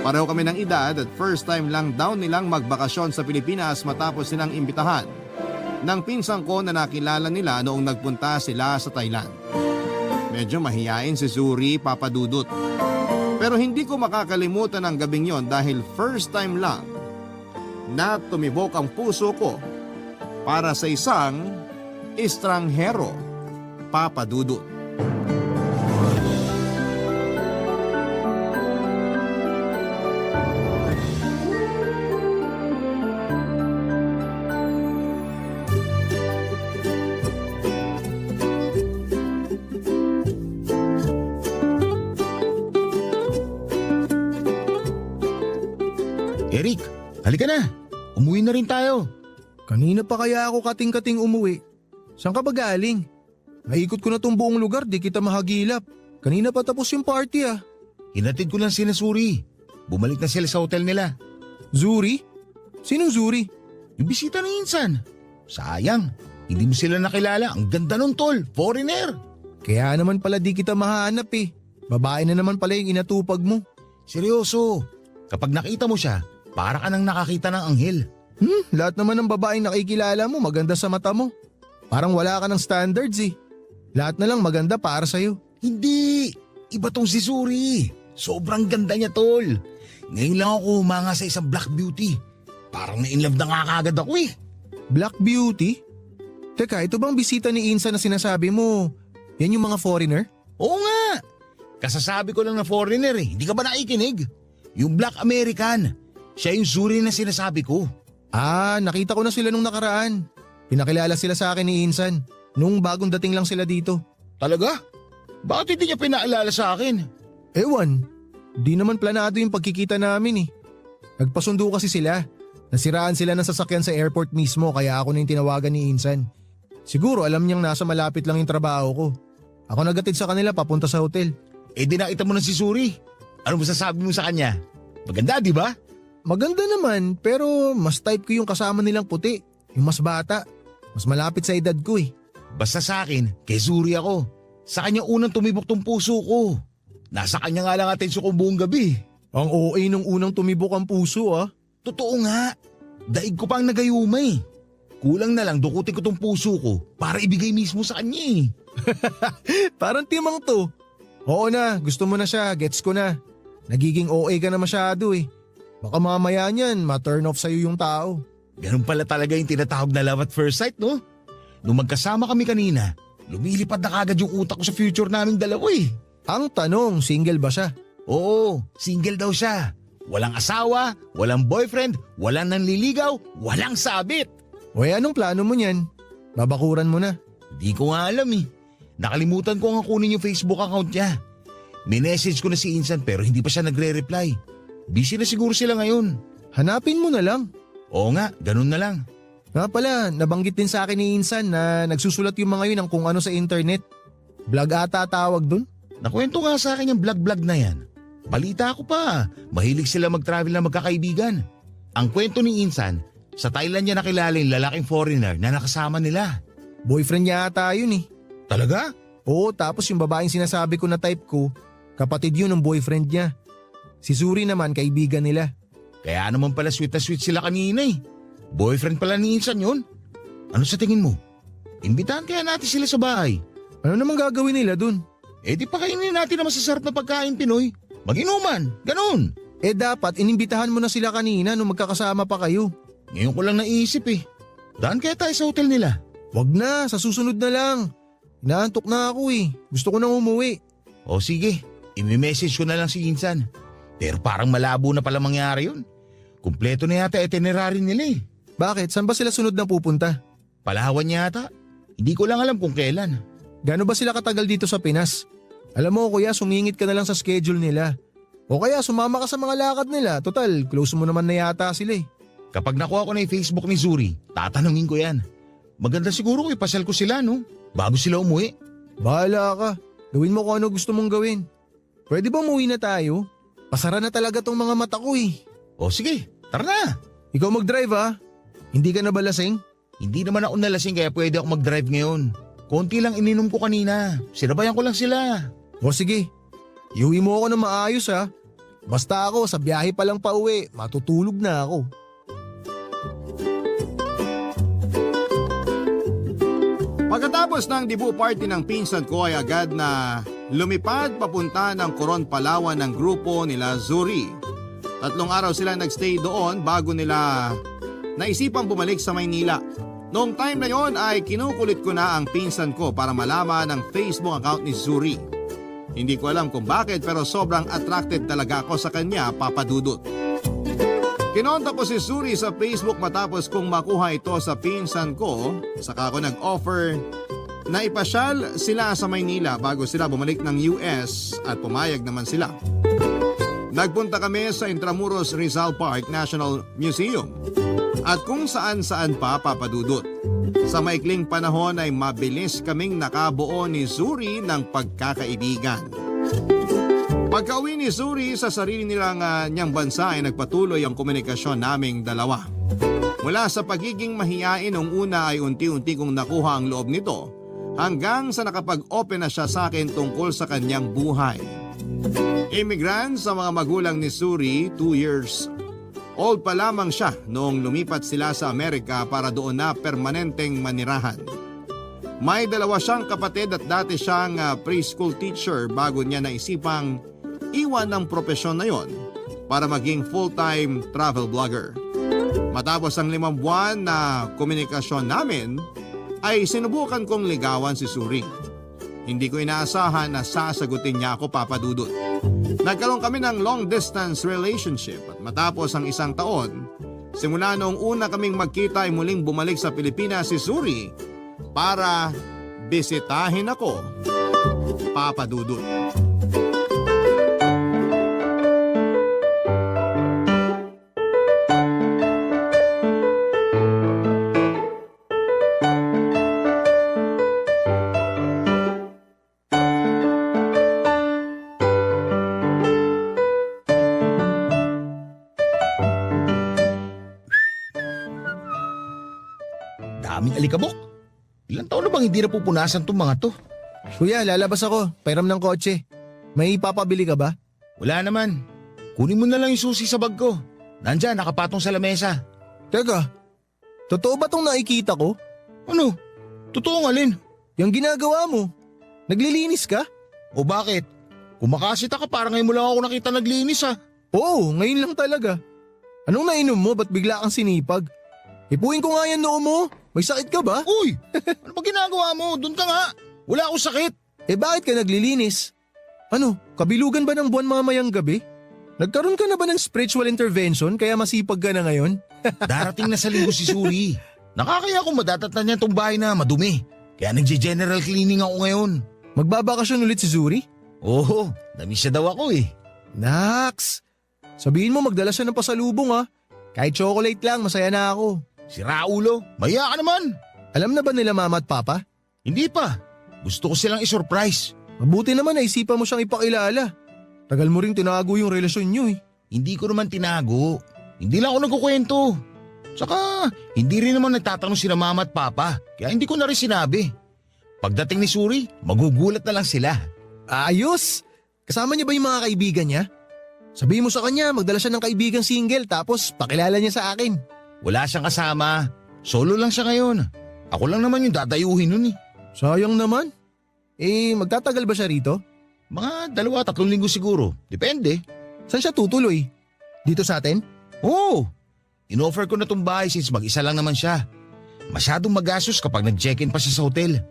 Pareho kami ng edad at first time lang daw nilang magbakasyon sa Pilipinas matapos silang imbitahan ng pinsan ko na nakilala nila noong nagpunta sila sa Thailand. Medyo mahiyain si Zuri, Papa Dudut. Pero hindi ko makakalimutan ang gabing yon dahil first time lang na tumibok ang puso ko para sa isang estranghero, Papa Dudut. Eric, halika na. Umuwi na rin tayo. Kanina pa kaya ako kating-kating umuwi. Saan ka ba galing? Naikot ko na tong buong lugar, di kita mahagilap. Kanina pa tapos yung party ah. Hinatid ko lang sina Suri. Bumalik na sila sa hotel nila. Zuri? Sinong Zuri? Yung bisita ng insan. Sayang, hindi mo sila nakilala. Ang ganda nun tol, foreigner. Kaya naman pala di kita mahanap eh. Babae na naman pala yung inatupag mo. Seryoso, kapag nakita mo siya, para ka nang nakakita ng anghel. Lahat naman ng babaeng nakikilala mo maganda sa mata mo. Parang wala ka ng standards eh. Lahat na lang maganda para sa'yo. Hindi, iba tong si Suri. Sobrang ganda niya tol. Ngayon lang ako humanga sa isang black beauty. Parang na-inlove na nga kagad ako eh. Black Beauty? Teka, ito bang bisita ni Insa na sinasabi mo? Yan yung mga foreigner? Oo nga. Kasasabi ko lang na foreigner eh. Hindi ka ba nakikinig? Yung Black American. Siya yung Zuri na sinasabi ko. Ah, nakita ko na sila nung nakaraan. Pinakilala sila sa akin ni Insan. Nung bagong dating lang sila dito. Talaga? Bakit hindi niya pinaalala sa akin? Ewan, di naman planado yung pagkikita namin eh. Nagpasundo kasi sila. Nasiraan sila ng sasakyan sa airport mismo kaya ako na yung tinawagan ni Insan. Siguro alam niyang nasa malapit lang yung trabaho ko. Ako nagatid sa kanila papunta sa hotel. Eh di nakita mo na si Suri. Ano masasabi mo sa kanya? Maganda, di ba? Maganda naman pero mas type ko yung kasama nilang puti. Yung mas bata. Mas malapit sa edad ko eh. Basta sa akin, kay Suri ako. Sa kanya unang tumibok tong puso ko. Nasa kanya nga lang atensyon ko buong gabi. Ang OA nung unang tumibok ang puso ah. Totoo nga. Daig ko pa ang nagayumay. Kulang na lang dukutin ko tong puso ko para ibigay mismo sa kanya eh. Parang timang to. Oo na, gusto mo na siya, gets ko na. Nagiging OA ka na masyado eh. Baka mamaya niyan, ma-turn off sa'yo yung tao. Ganun pala talaga yung tinatawag na love at first sight, no? Nung magkasama kami kanina, lumilipad na kagad yung utak ko sa future naming dalawa eh. Ang tanong, single ba siya? Oo, single daw siya. Walang asawa, walang boyfriend, walang nanliligaw, walang sabit. O anong plano mo niyan? Babakuran mo na. Di ko nga alam eh. Nakalimutan ko nga kunin yung Facebook account niya. Minessage ko na si Insan pero hindi pa siya nagre-reply. Busy na siguro sila ngayon. Hanapin mo na lang. Oo nga, ganun na lang. Nga pala, nabanggit din sa akin ni Insan na nagsusulat yung mga yun ng kung ano sa internet. Vlog ata tawag dun. Nakwento nga sa akin yung vlog-vlog na yan. Balita ko pa, mahilig sila mag-travel na magkakaibigan. Ang kwento ni Insan, sa Thailand niya nakilala yung lalaking foreigner na nakasama nila. Boyfriend niya ata yun eh. Talaga? Oo, tapos yung babaeng sinasabi ko na type ko, kapatid yun ng boyfriend niya. Si Suri naman, kaibigan nila. Kaya naman pala sweet na sweet sila kanina eh. Boyfriend pala ni Insan yun. Ano sa tingin mo? Imbitahan kaya natin sila sa bahay. Ano namang gagawin nila dun? Eh di pakainin natin ang masasarap na pagkain Pinoy. Mag-inuman, ganun. Eh dapat inimbitahan mo na sila kanina nung magkakasama pa kayo. Ngayon ko lang naisip eh. Daan kaya tayo sa hotel nila? Wag na, sa susunod na lang. Inaantok na ako eh. Gusto ko nang umuwi. O sige, imi-message ko na lang si Insan. Pero parang malabo na pala mangyari yun. Kumpleto na yata itinerary nila eh. Bakit? Saan ba sila sunod na pupunta? Palawan yata. Hindi ko lang alam kung kailan. Gano'n ba sila katagal dito sa Pinas? Alam mo kuya, sumingit ka na lang sa schedule nila. O kaya sumama ka sa mga lakad nila. Total, close mo naman na yata sila eh. Kapag nakuha ko na yung Facebook ni Zuri, tatanungin ko yan. Maganda siguro kung ipasal ko sila no? Bago sila umuwi. Bahala ka. Gawin mo kung ano gusto mong gawin. Pwede ba umuwi na tayo? Pasara na talaga tong mga mata ko eh. O sige, tara na. Ikaw mag-drive ah. Hindi ka na ba lasing? Hindi naman ako nalasing kaya pwede ako mag-drive ngayon. Konti lang ininom ko kanina. Sinabayan ko lang sila. O sige, iuwi mo ako na maayos ha. Basta ako sa biyahe pa lang pa uwi, matutulog na ako. Pagkatapos ng debut party ng pinsan ko ay agad na lumipad papunta ng Coron, Palawan ng grupo nila Zuri. 3 araw sila nagstay doon bago nila naisipang bumalik sa Maynila. Noong time na yon ay kinukulit ko na ang pinsan ko para malaman ang Facebook account ni Zuri. Hindi ko alam kung bakit pero sobrang attracted talaga ako sa kanya, Papa Dudut. Kinontak ko si Zuri sa Facebook matapos kong makuha ito sa pinsan ko. Saka ako nag-offer na ipasyal sila sa Maynila bago sila bumalik ng US at pumayag naman sila. Nagpunta kami sa Intramuros Rizal Park National Museum at kung saan-saan pa, Papa Dudut. Sa maikling panahon ay mabilis kaming nakabuo ni Zuri ng pagkakaibigan. Pagka-uwi ni Zuri sa sarili niyang bansa ay nagpatuloy ang komunikasyon naming dalawa. Mula sa pagiging mahiyain nung una ay unti-unti kong nakuha ang loob nito hanggang sa nakapag-open na siya sa akin tungkol sa kanyang buhay. Immigrant sa mga magulang ni Zuri, 2 years old pa lamang siya noong lumipat sila sa Amerika para doon na permanenteng manirahan. May 2 siyang kapatid at dati siyang preschool teacher bago niya naisipang iwan ng propesyon na yon para maging full-time travel blogger. Matapos ang 5 buwan na komunikasyon namin, ay sinubukan kong ligawan si Zuri. Hindi ko inaasahan na sasagutin niya ako, Papa Dudut. Nagkaroon kami ng long-distance relationship at matapos ang 1 taon, simula noong una kaming magkita ay muling bumalik sa Pilipinas si Zuri para bisitahin ako, Papa Dudut. Daming alikabok. Ilang taon na bang hindi napupunasan tong mga to? Kuya, lalabas ako. Pairam ng kotse. May papabili ka ba? Wala naman. Kunin mo na lang yung susi sa bag ko. Nandyan, nakapatong sa lamesa. Teka, totoo ba tong nakikita ko? Ano? Totoo nga, Lin. Yung ginagawa mo, naglilinis ka? O bakit? Kumakasita ka, parang ngayon mo lang ako nakita naglinis ha. Oo, ngayon lang talaga. Anong nainom mo? Ba't bigla kang sinipag? Ipuin ko nga yan noo mo. May sakit ka ba? Uy! Ano ba ginagawa mo? Doon ka nga. Wala akong sakit. Bakit ka naglilinis? Ano, kabilugan ba ng buwan mamayang gabi? Nagkaroon ka na ba ng spiritual intervention kaya masipag ka na ngayon? Darating na sa linggo si Suri. Nakakaya kung madatatnan niya itong bahay na madumi. Kaya nagje-general cleaning ako ngayon. Magbabakasyon ulit si Zuri? Oo, namiss siya daw ako eh. Naks! Sabihin mo magdala siya ng pasalubong ha. Kahit chocolate lang, masaya na ako. Si Raulo, maya ka naman. Alam na ba nila mama at papa? Hindi pa. Gusto ko silang isurprise. Mabuti naman naisipan mo siyang ipakilala. Tagal mo ring tinago yung relasyon niyo eh. Hindi ko naman tinago. Hindi lang ako nagkukwento. Saka, hindi rin naman nagtatanong sila mama at papa. Kaya hindi ko na rin sinabi. Pagdating ni Suri, magugulat na lang sila. Ayos! Kasama niya ba yung mga kaibigan niya? Sabihin mo sa kanya, magdala siya ng kaibigang single tapos pakilala niya sa akin. Wala siyang kasama. Solo lang siya ngayon. Ako lang naman yung dadayuhin nun eh. Sayang naman. Magtatagal ba siya rito? Mga 2-3 linggo siguro. Depende. Saan siya tutuloy? Dito sa atin? Oo. Inoffer ko na tong bahay since mag-isa lang naman siya. Masyadong magastos kapag nag-check-in pa siya sa hotel.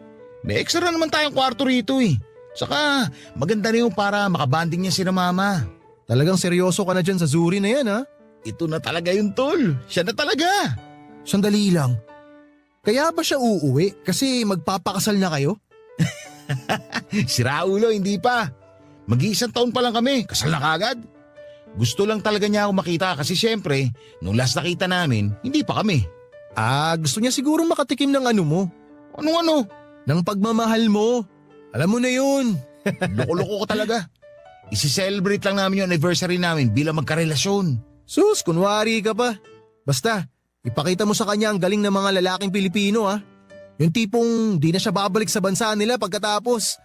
May extra naman tayong kwarto rito eh. Saka maganda na yung para makabanding niya sila mama. Talagang seryoso ka na dyan sa Zuri na yan ha? Ito na talaga yung tol. Siya na talaga. Sandali lang. Kaya ba siya uuwi? Kasi magpapakasal na kayo? Si Raulo hindi pa. Mag-iisang taon pa lang kami. Kasal na kagad. Gusto lang talaga niya ako makita kasi syempre, nung last nakita namin, hindi pa kami. Gusto niya siguro makatikim ng ano mo. Ano? Ng pagmamahal mo. Alam mo na yun. Loko-loko ko talaga. Isi-celebrate lang namin yung anniversary namin bilang magkarelasyon. Sus, kunwari ka pa. Basta, ipakita mo sa kanya ang galing ng mga lalaking Pilipino ha. Yung tipong di na siya babalik sa bansa nila pagkatapos.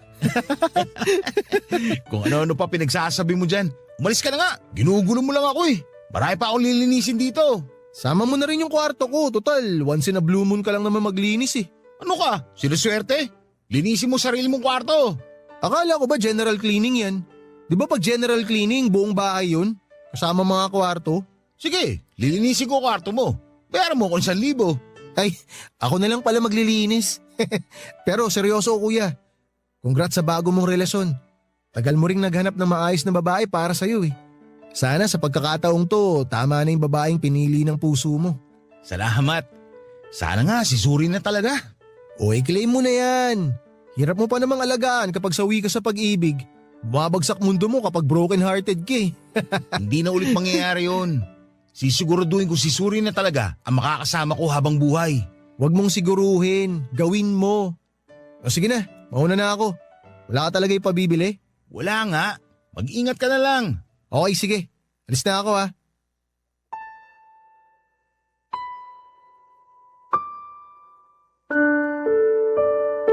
Kung ano-ano pa pinagsasabi mo dyan, umalis ka na nga. Ginugulo mo lang ako eh. Marami pa akong lilinisin dito. Sama mo na rin yung kwarto ko. Total, once in a blue moon ka lang naman maglinis eh. Ano ka? Sinuswerte? Linisin mo sarili mong kwarto. Akala ko ba general cleaning yan? Di ba pag general cleaning, buong bahay yun? Kasama mga kwarto? Sige, lilinisin ko kwarto mo. Bayaran mo kung 1,000. Ay, ako na lang pala maglilinis. Pero seryoso kuya. Congrats sa bago mong relasyon. Tagal mo ring naghanap ng maayos na babae para sa'yo eh. Sana sa pagkakataong to, tama na yung babaeng pinili ng puso mo. Salamat. Sana nga si Suri na talaga. O i-claim mo na yan. Hirap mo pa namang alagaan kapag sawi ka sa pag-ibig. Bumabagsak mundo mo kapag broken-hearted ka eh. Hindi na ulit mangyayari yun. Sisiguraduhin ko si Suri na talaga ang makakasama ko habang buhay. Huwag mong siguruhin, gawin mo. O sige na, mauna na ako. Wala ka talaga ipabibili? Wala nga. Mag-ingat ka na lang. Okay, sige. Alis na ako ha.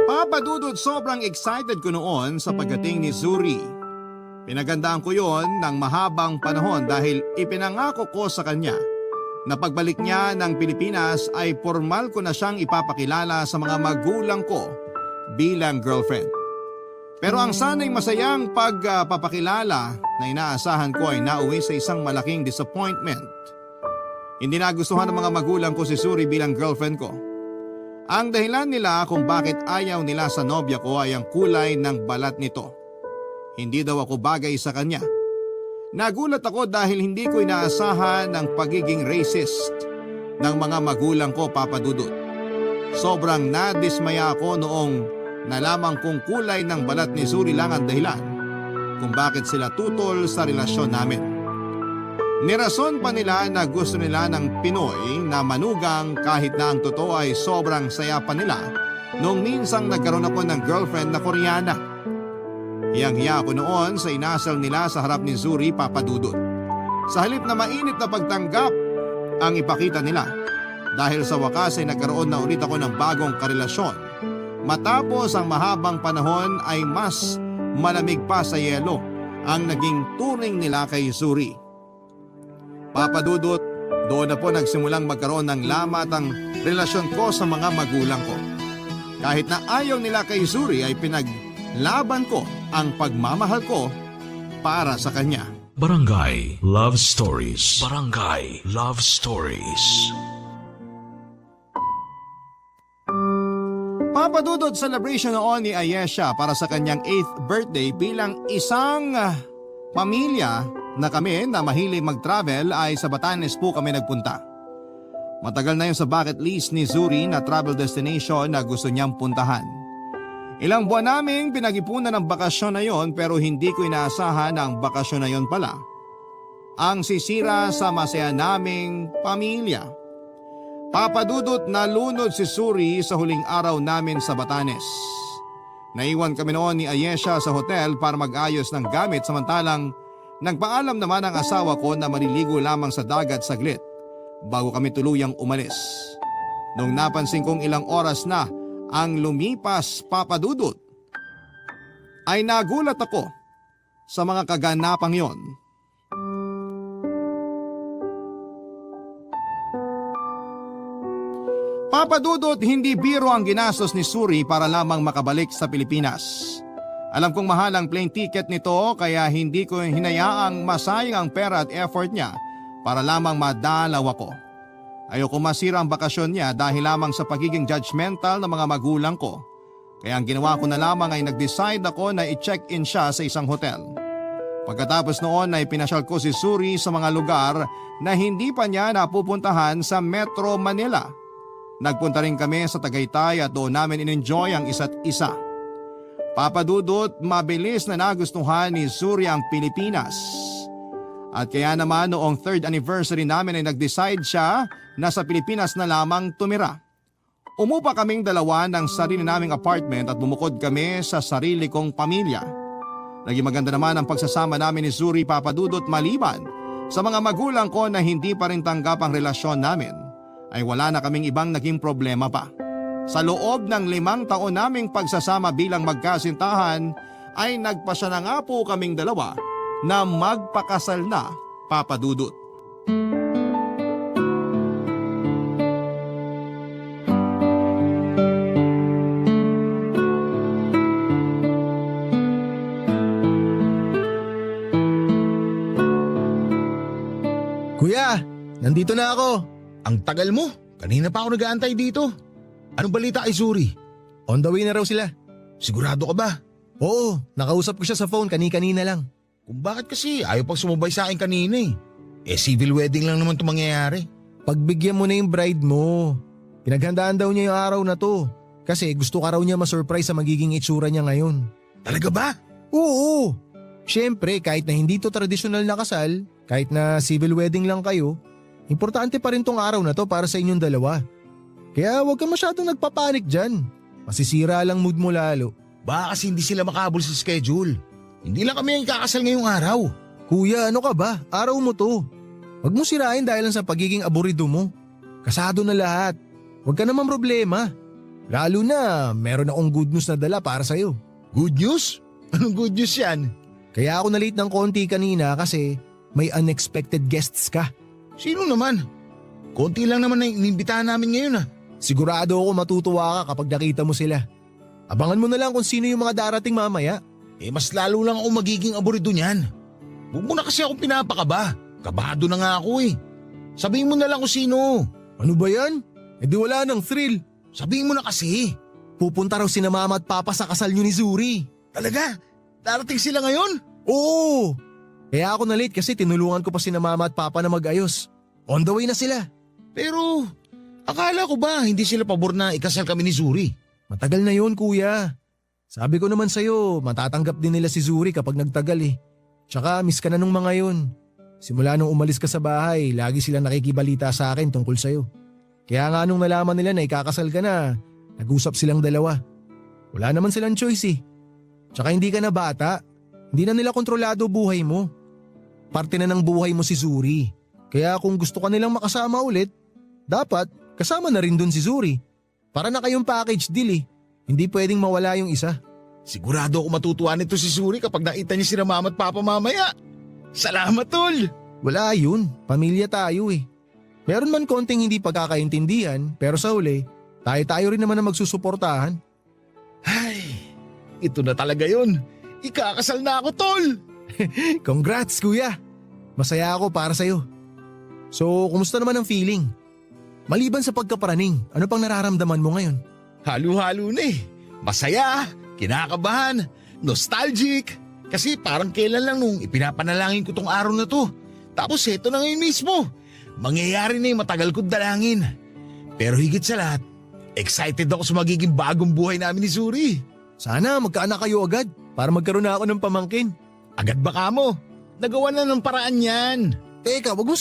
Papadudod, sobrang excited ko noon sa pagdating ni Zuri. Pinagandaan ko yon ng mahabang panahon dahil ipinangako ko sa kanya na pagbalik niya ng Pilipinas ay formal ko na siyang ipapakilala sa mga magulang ko bilang girlfriend. Pero ang sana'y masayang pagpapakilala na inaasahan ko ay nauwi sa isang malaking disappointment. Hindi nagustuhan ng mga magulang ko si Zuri bilang girlfriend ko. Ang dahilan nila kung bakit ayaw nila sa nobya ko ay ang kulay ng balat nito. Hindi daw ako bagay sa kanya. Nagulat ako dahil hindi ko inaasahan ang pagiging racist ng mga magulang ko, Papa Dudut. Sobrang nadismaya ako noong nalaman kong kulay ng balat ni Zuri lang ang dahilan kung bakit sila tutol sa relasyon namin. Nirason pa nila na gusto nila ng Pinoy na manugang kahit na ang totoo ay sobrang saya pa nila noong minsang nagkaroon ako ng girlfriend na Koreana. Hiyang-hiya ako noon sa inasal nila sa harap ni Zuri, Papa Dudut. Sa halip na mainit na pagtanggap ang ipakita nila dahil sa wakas ay nagkaroon na ulit ako ng bagong karelasyon. Matapos ang mahabang panahon ay mas malamig pa sa yelo ang naging turing nila kay Zuri. Papa Dudut, doon na po nagsimulang magkaroon ng lamat ang relasyon ko sa mga magulang ko. Kahit na ayaw nila kay Zuri ay pinaglaban ko ang pagmamahal ko para sa kanya. Barangay Love Stories. Barangay Love Stories. Papa Dudut, celebration noon ni Ayesha para sa kanyang 8th birthday bilang isang pamilya na kami na mahilig mag-travel ay sa Batanes po kami nagpunta. Matagal na yun sa bucket list ni Zuri na travel destination na gusto niyang puntahan. Ilang buwan naming pinag-ipunan ng bakasyon na yon pero hindi ko inaasahan na ang bakasyon na yon pala ang sisira sa masaya naming pamilya. Papa Dudut, nalunod si Zuri sa huling araw namin sa Batanes. Naiwan kami noon ni Ayesha sa hotel para mag-ayos ng gamit samantalang nagpaalam naman ang asawa ko na maliligo lamang sa dagat saglit bago kami tuluyang umalis. Nung napansin kong ilang oras na ang lumipas, Papa Dudut, ay nagulat ako sa mga kaganapang yon. Papa Dudut, hindi biro ang ginastos ni Zuri para lamang makabalik sa Pilipinas. Alam kong mahal ang plane ticket nito kaya hindi ko hinayaang masayang ang pera at effort niya para lamang madalaw ako. Ayoko masira ang bakasyon niya dahil lamang sa pagiging judgmental ng mga magulang ko. Kaya ang ginawa ko na lamang ay nag-decide ako na i-check-in siya sa isang hotel. Pagkatapos noon ay pinasyal ko si Zuri sa mga lugar na hindi pa niya napupuntahan sa Metro Manila. Nagpunta rin kami sa Tagaytay at doon namin in-enjoy ang isa't isa. Papa Dudut, mabilis na nagustuhan ni Zuri ang Pilipinas. At kaya naman noong 3rd anniversary namin ay nag-decide siya na sa Pilipinas na lamang tumira. Umupa kaming dalawa ng sarili naming apartment at bumukod kami sa sarili kong pamilya. Naging maganda naman ang pagsasama namin ni Zuri, Papa Dudut, maliban sa mga magulang ko na hindi pa rin tanggap ang relasyon namin. Ay wala na kaming ibang naging problema pa. Sa loob ng 5 taon naming pagsasama bilang magkasintahan ay nagpasya na nga po kaming dalawa na magpakasal na, Papa Dudut. Kuya, nandito na ako. Ang tagal mo. Kanina pa ako nag-aantay dito. Anong balita kay Zuri? On the way na raw sila. Sigurado ka ba? Oo, nakausap ko siya sa phone kani-kanina lang. Kung bakit kasi ayaw pang sumabay sa akin kanina eh. Civil wedding lang naman ito mangyayari. Pagbigyan mo na yung bride mo. Pinaghandaan daw niya yung araw na to. Kasi gusto ka raw niya ma-surprise sa magiging itsura niya ngayon. Talaga ba? Oo. Siyempre, kahit na hindi to tradisyonal na kasal, kahit na civil wedding lang kayo, importante pa rin tong araw na to para sa inyong dalawa. Kaya huwag ka masyadong nagpapanik dyan. Masisira lang mood mo lalo. Baka kasi hindi sila makabol sa schedule. Hindi lang kami ang ikakasal ngayong araw. Kuya, ano ka ba? Araw mo to. Huwag mo sirain dahil lang sa pagiging aburido mo. Kasado na lahat. Huwag ka naman problema. Lalo na meron akong good news na dala para sa'yo. Good news? Anong good news yan? Kaya ako na-late ng konti kanina kasi may unexpected guests ka. Sino naman? Konti lang naman na inimbitahan namin ngayon ah. Sigurado ako matutuwa ka kapag nakita mo sila. Abangan mo na lang kung sino yung mga darating mamaya. Mas lalo lang ako magiging aburido niyan. Huwag mo na kasi akong pinapakaba. Kabado na nga ako eh. Sabihin mo na lang kung sino. Ano ba yan? Di wala nang thrill. Sabihin mo na kasi. Pupunta raw sina mama at papa sa kasal nyo ni Zuri. Talaga? Darating sila ngayon? Oo! Kaya ako na-late kasi tinulungan ko pa sina mama at papa na mag-ayos. On the way na sila. Pero akala ko ba hindi sila pabor na ikasal kami ni Zuri? Matagal na yon kuya. Sabi ko naman sa'yo, matatanggap din nila si Zuri kapag nagtagal eh. Tsaka miss ka na nung mga yun. Simula nung umalis ka sa bahay, lagi silang nakikibalita sa akin tungkol sa'yo. Kaya nga nung nalaman nila na ikakasal ka na, nag-usap silang dalawa. Wala naman silang choice eh. Tsaka hindi ka na bata. Hindi na nila kontrolado buhay mo. Parte na ng buhay mo si Zuri. Kaya kung gusto ka nilang makasama ulit, dapat kasama na rin dun si Zuri. Para na kayong package deal eh. Hindi pwedeng mawala yung isa. Sigurado ako matutuwa nito si Suri kapag nakita niya sina mama at papa mamaya. Salamat, tol! Wala yun, pamilya tayo eh. Meron man konting hindi pagkakaintindihan pero sa huli, tayo rin naman ang magsusuportahan. Ay, ito na talaga yun. Ikakasal na ako, tol! Congrats kuya! Masaya ako para sa'yo. So, kumusta naman ang feeling? Maliban sa pagkaparaning, ano pang nararamdaman mo ngayon? Halo-halo na eh. Masaya, kinakabahan, nostalgic. Kasi parang kailan lang nung ipinapanalangin ko tong araw na to. Tapos eto na ngayon mismo. Mangyayari na yung matagal kong dalangin. Pero higit sa lahat, excited ako sa magiging bagong buhay namin ni Suri. Sana magkaanak kayo agad para magkaroon na ako ng pamangkin. Agad ba ka mo? Nagawa na ng paraan yan. Teka, wag mo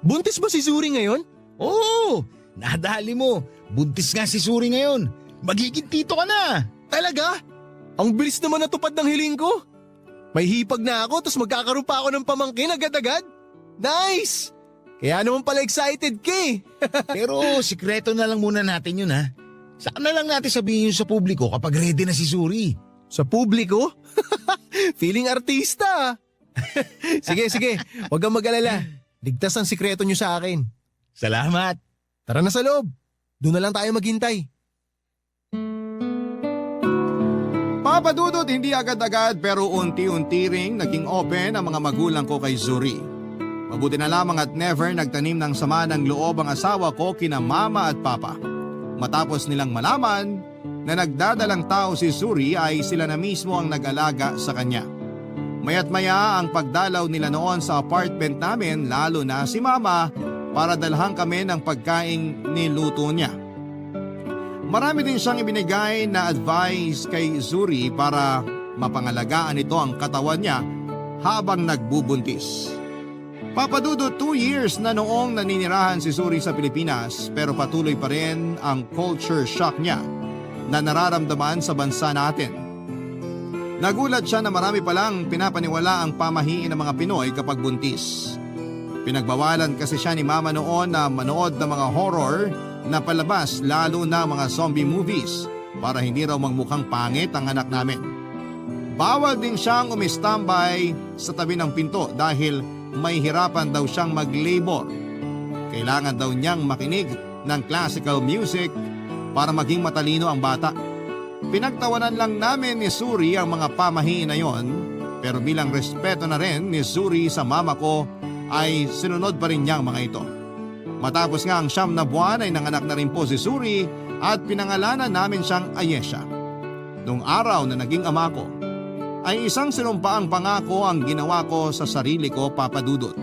buntis ba si Suri ngayon? Oo, nadali mo. Buntis nga si Suri ngayon. Magiging tito ka na. Talaga? Ang bilis naman natupad ng hiling ko. May hipag na ako tapos magkakaroon pa ako ng pamangkin agad-agad. Nice! Kaya naman pala excited ka eh. Pero sikreto na lang muna natin yun ha. Saan na lang natin sabihin yun sa publiko kapag ready na si Suri? Sa publiko? Feeling artista. Sige, wag kang mag-alala. Ligtas ang sikreto nyo sa akin. Salamat. Tara na sa loob. Doon na lang tayo maghintay. Papa Dudut, hindi agad-agad pero unti-unti ring naging open ang mga magulang ko kay Zuri. Mabuti na lamang at never nagtanim ng sama ng loob ang asawa ko kina mama at papa. Matapos nilang malaman na nagdadalang tao si Zuri ay sila na mismo ang nag-alaga sa kanya. Maya't maya ang pagdalaw nila noon sa apartment namin, lalo na si mama, para dalhan kami ng pagkaing niluto niya. Marami din siyang ibinigay na advice kay Zuri para mapangalagaan ito ang katawan niya habang nagbubuntis. Papadudo 2 years na noong naninirahan si Zuri sa Pilipinas pero patuloy pa rin ang culture shock niya na nararamdaman sa bansa natin. Nagulat siya na marami palang pinapaniwala ang pamahiin ng mga Pinoy kapag buntis. Pinagbawalan kasi siya ni mama noon na manood ng mga horror na palabas lalo na mga zombie movies para hindi raw magmukhang pangit ang anak namin. Bawal din siyang umistambay sa tabi ng pinto dahil may hirapan daw siyang mag-labor. Kailangan daw niyang makinig ng classical music para maging matalino ang bata. Pinagtawanan lang namin ni Suri ang mga pamahiin na yon, pero bilang respeto na rin ni Suri sa mama ko ay sinunod pa rin niyang mga ito. Matapos nga ang 9 na buwan ay nanganak na rin po si Suri at pinangalanan namin siyang Ayesha. Noong araw na naging ama ko, ay isang sinumpaang pangako ang ginawa ko sa sarili ko, Papa Dudut.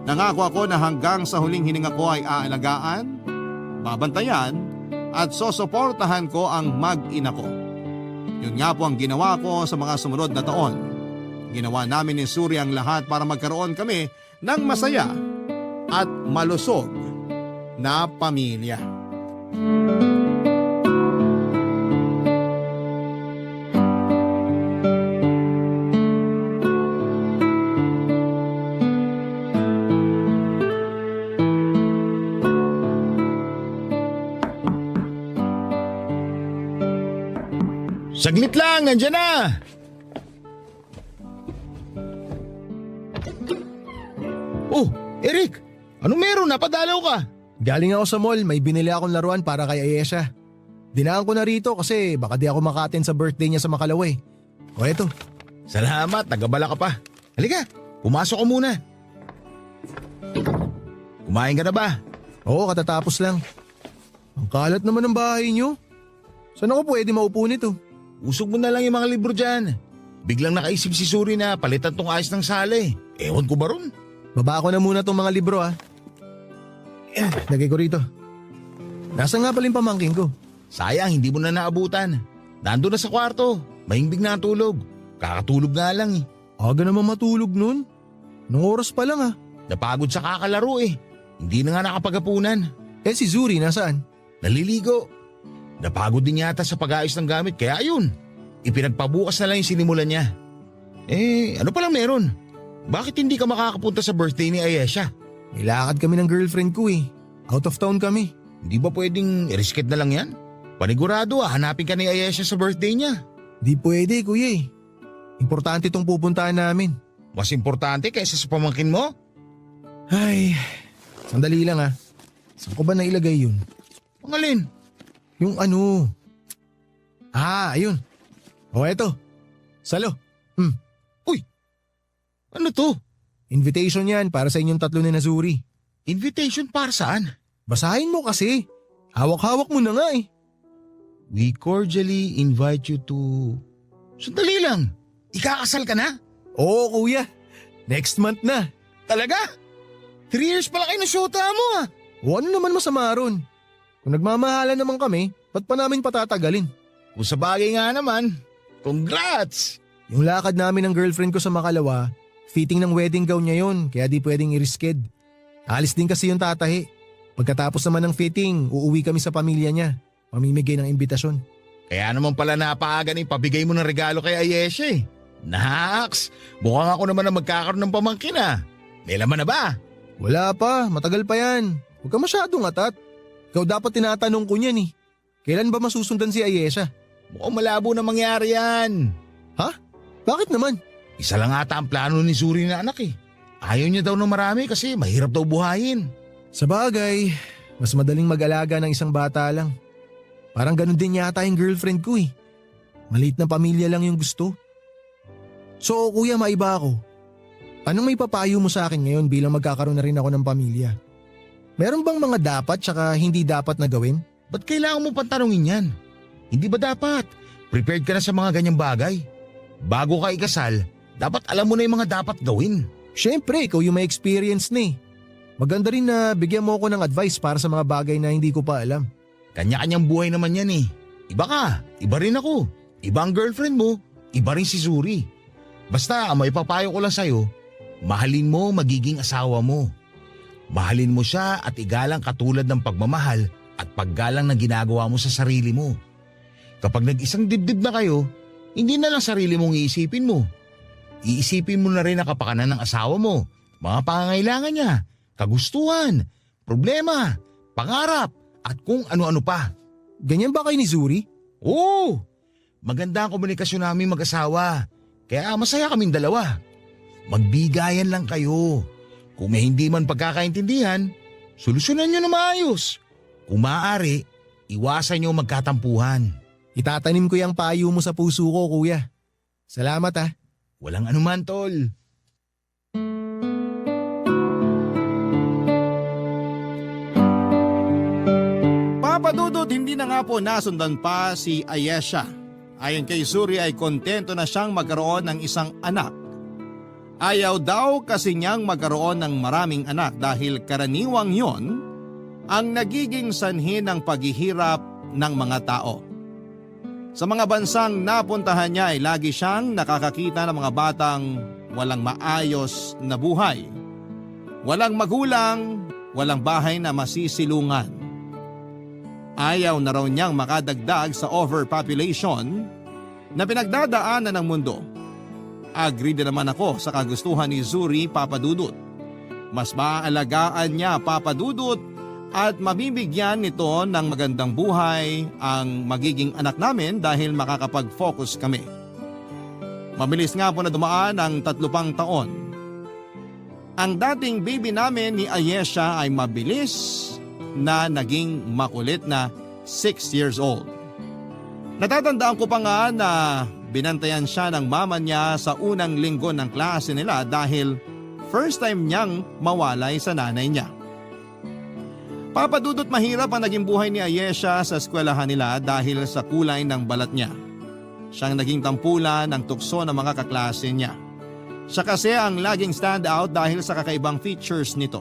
Nangako ako na hanggang sa huling hininga ko ay aalagaan, babantayan, at sosuportahan ko ang mag-ina ko. Yun nga po ang ginawa ko sa mga sumunod na taon. Ginawa namin ni Suri ang lahat para magkaroon kami ng masaya at malusog na pamilya. Saglit lang, nandyan na! Oh, Eric! Anong meron? Napadalaw ka? Galing ako sa mall, may binili akong laruan para kay Ayesha. Dinaan ko na rito kasi baka di ako maka-attend sa birthday niya sa Makalaway. O eto. Salamat, nagabala ka pa. Halika, pumasok ka muna. Kumain ka na ba? Oo, katatapos lang. Ang kalat naman ng bahay niyo. Saan ako pwede maupo nito? Usog mo na lang yung mga libro dyan. Biglang nakaisip si Suri na palitan tong ayos ng sala eh. Ewan ko ba ron? Baba ko na muna tong mga libro lagay ko rito. Nasaan nga pala yung pamangkin ko? Sayang, hindi mo na naabutan. Nandun na sa kwarto. Mahimbing na tulog. Kakatulog nga lang eh. Aga naman matulog nun. Nung oras pa lang Napagod sa kakalaro eh. Hindi na nga nakapagapunan. Si Zuri nasaan? Naliligo. Napagod din yata sa pag-ayos ng gamit kaya ayun. Ipinagpabukas na lang yung sinimulan niya. Ano palang meron? Bakit hindi ka makakapunta sa birthday ni Ayesha? May lakad kami ng girlfriend ko Out of town kami. Hindi ba pwedeng i-reschedule na lang yan? Panigurado hanapin ka ni Ayesha sa birthday niya. Di pwede kuya eh. Importante tong pupuntahan namin. Mas importante kaysa sa pamangkin mo? Ay, sandali lang Saan ko ba nailagay yun? Pangalin? Yung ano? Ayun. O eto. Salo. Uy, ano to? Invitation yan para sa inyong tatlo ni Nazuri. Invitation para saan? Basahin mo kasi. Hawak-hawak mo na nga eh. We cordially invite you to... Sandali lang, ikakasal ka na? Oo kuya. Next month na. Talaga? 3 years pala kayo na syota mo O ano naman masama ron? Kung nagmamahalan naman kami, ba't pa namin patatagalin? Kung sa bagay nga naman, congrats! Yung lakad namin ng girlfriend ko sa Makalawa, fitting ng wedding gown niya yun, kaya di pwedeng i-risked. Alis din kasi yung tatahi. Pagkatapos naman ng fitting, uuwi kami sa pamilya niya. Mamimigay ng imbitasyon. Kaya naman pala napaaga ni pabigay mo ng regalo kay Ayesha eh. Naks, mukhang ako naman na magkakaroon ng pamangkin May laman na ba? Wala pa, matagal pa yan. Huwag ka masyadong atat. Ikaw dapat tinatanong ko niyan eh. Kailan ba masusundan si Ayesha? Mukhang malabo na mangyari yan. Bakit naman? Isa lang ata ang plano ni Zuri na anak eh. Ayaw niya daw ng marami kasi mahirap daw buhayin. Sa bagay, mas madaling mag-alaga ng isang bata lang. Parang ganun din yata yung girlfriend ko eh. Maliit na pamilya lang yung gusto. So kuya, maiba ako. Anong may papayo mo sa akin ngayon bilang magkakaroon na rin ako ng pamilya? Meron bang mga dapat tsaka hindi dapat na gawin? Ba't kailangan mo pantanungin yan? Hindi ba dapat? Prepared ka na sa mga ganyang bagay? Bago ka ikasal, dapat alam mo na yung mga dapat gawin. Siyempre, ikaw yung may experience na eh. Maganda rin na bigyan mo ako ng advice para sa mga bagay na hindi ko pa alam. Kanya-kanyang buhay naman yan eh. Iba ka, iba rin ako. Iba ang girlfriend mo, iba rin si Zuri. Basta may papayo ko lang sa'yo, mahalin mo magiging asawa mo. Mahalin mo siya at igalang katulad ng pagmamahal at paggalang na ginagawa mo sa sarili mo. Kapag nag-isang dibdib na kayo, hindi na lang sarili mong iisipin mo. Iisipin mo na rin ang kapakanan ng asawa mo, mga pangangailangan niya, kagustuhan, problema, pangarap, at kung ano-ano pa. Ganyan ba kayo ni Zuri? Oo! Maganda ang komunikasyon namin mag-asawa, kaya masaya kaming dalawa. Magbigayan lang kayo. Kung may hindi man pagkakaintindihan, solusyonan nyo na maayos. Kung maaari, iwasan nyo magkatampuhan. Itatanim ko yung payo mo sa puso ko, kuya. Salamat Walang anuman, tol. Papadudod, hindi na nga po nasundan pa si Ayesha. Ayon kay Zuri ay kontento na siyang magkaroon ng isang anak. Ayaw daw kasi niyang magkaroon ng maraming anak dahil karaniwang yon ang nagiging sanhi ng paghihirap ng mga tao. Sa mga bansang napuntahan niya ay lagi siyang nakakakita ng mga batang walang maayos na buhay. Walang magulang, walang bahay na masisilungan. Ayaw na raw niyang makadagdag sa overpopulation na pinagdadaanan ng mundo. Agree din naman ako sa kagustuhan ni Zuri, Papa Dudut. Mas maaalagaan niya, Papa Dudut, at mabibigyan nito ng magandang buhay ang magiging anak namin dahil makakapag-focus kami. Mabilis nga po na dumaan ang 3 pang taon. Ang dating baby namin ni Ayesha ay mabilis na naging makulit na 6 years old. Natatandaan ko pa nga na binantayan siya ng mama niya sa unang linggo ng klase nila dahil first time niyang mawalay sa nanay niya. Papadudot, mahirap ang naging buhay ni Ayesha sa eskwelahan nila dahil sa kulay ng balat niya. Siyang naging tampulan ng tukso ng mga kaklase niya. Siya kasi ang laging stand out dahil sa kakaibang features nito.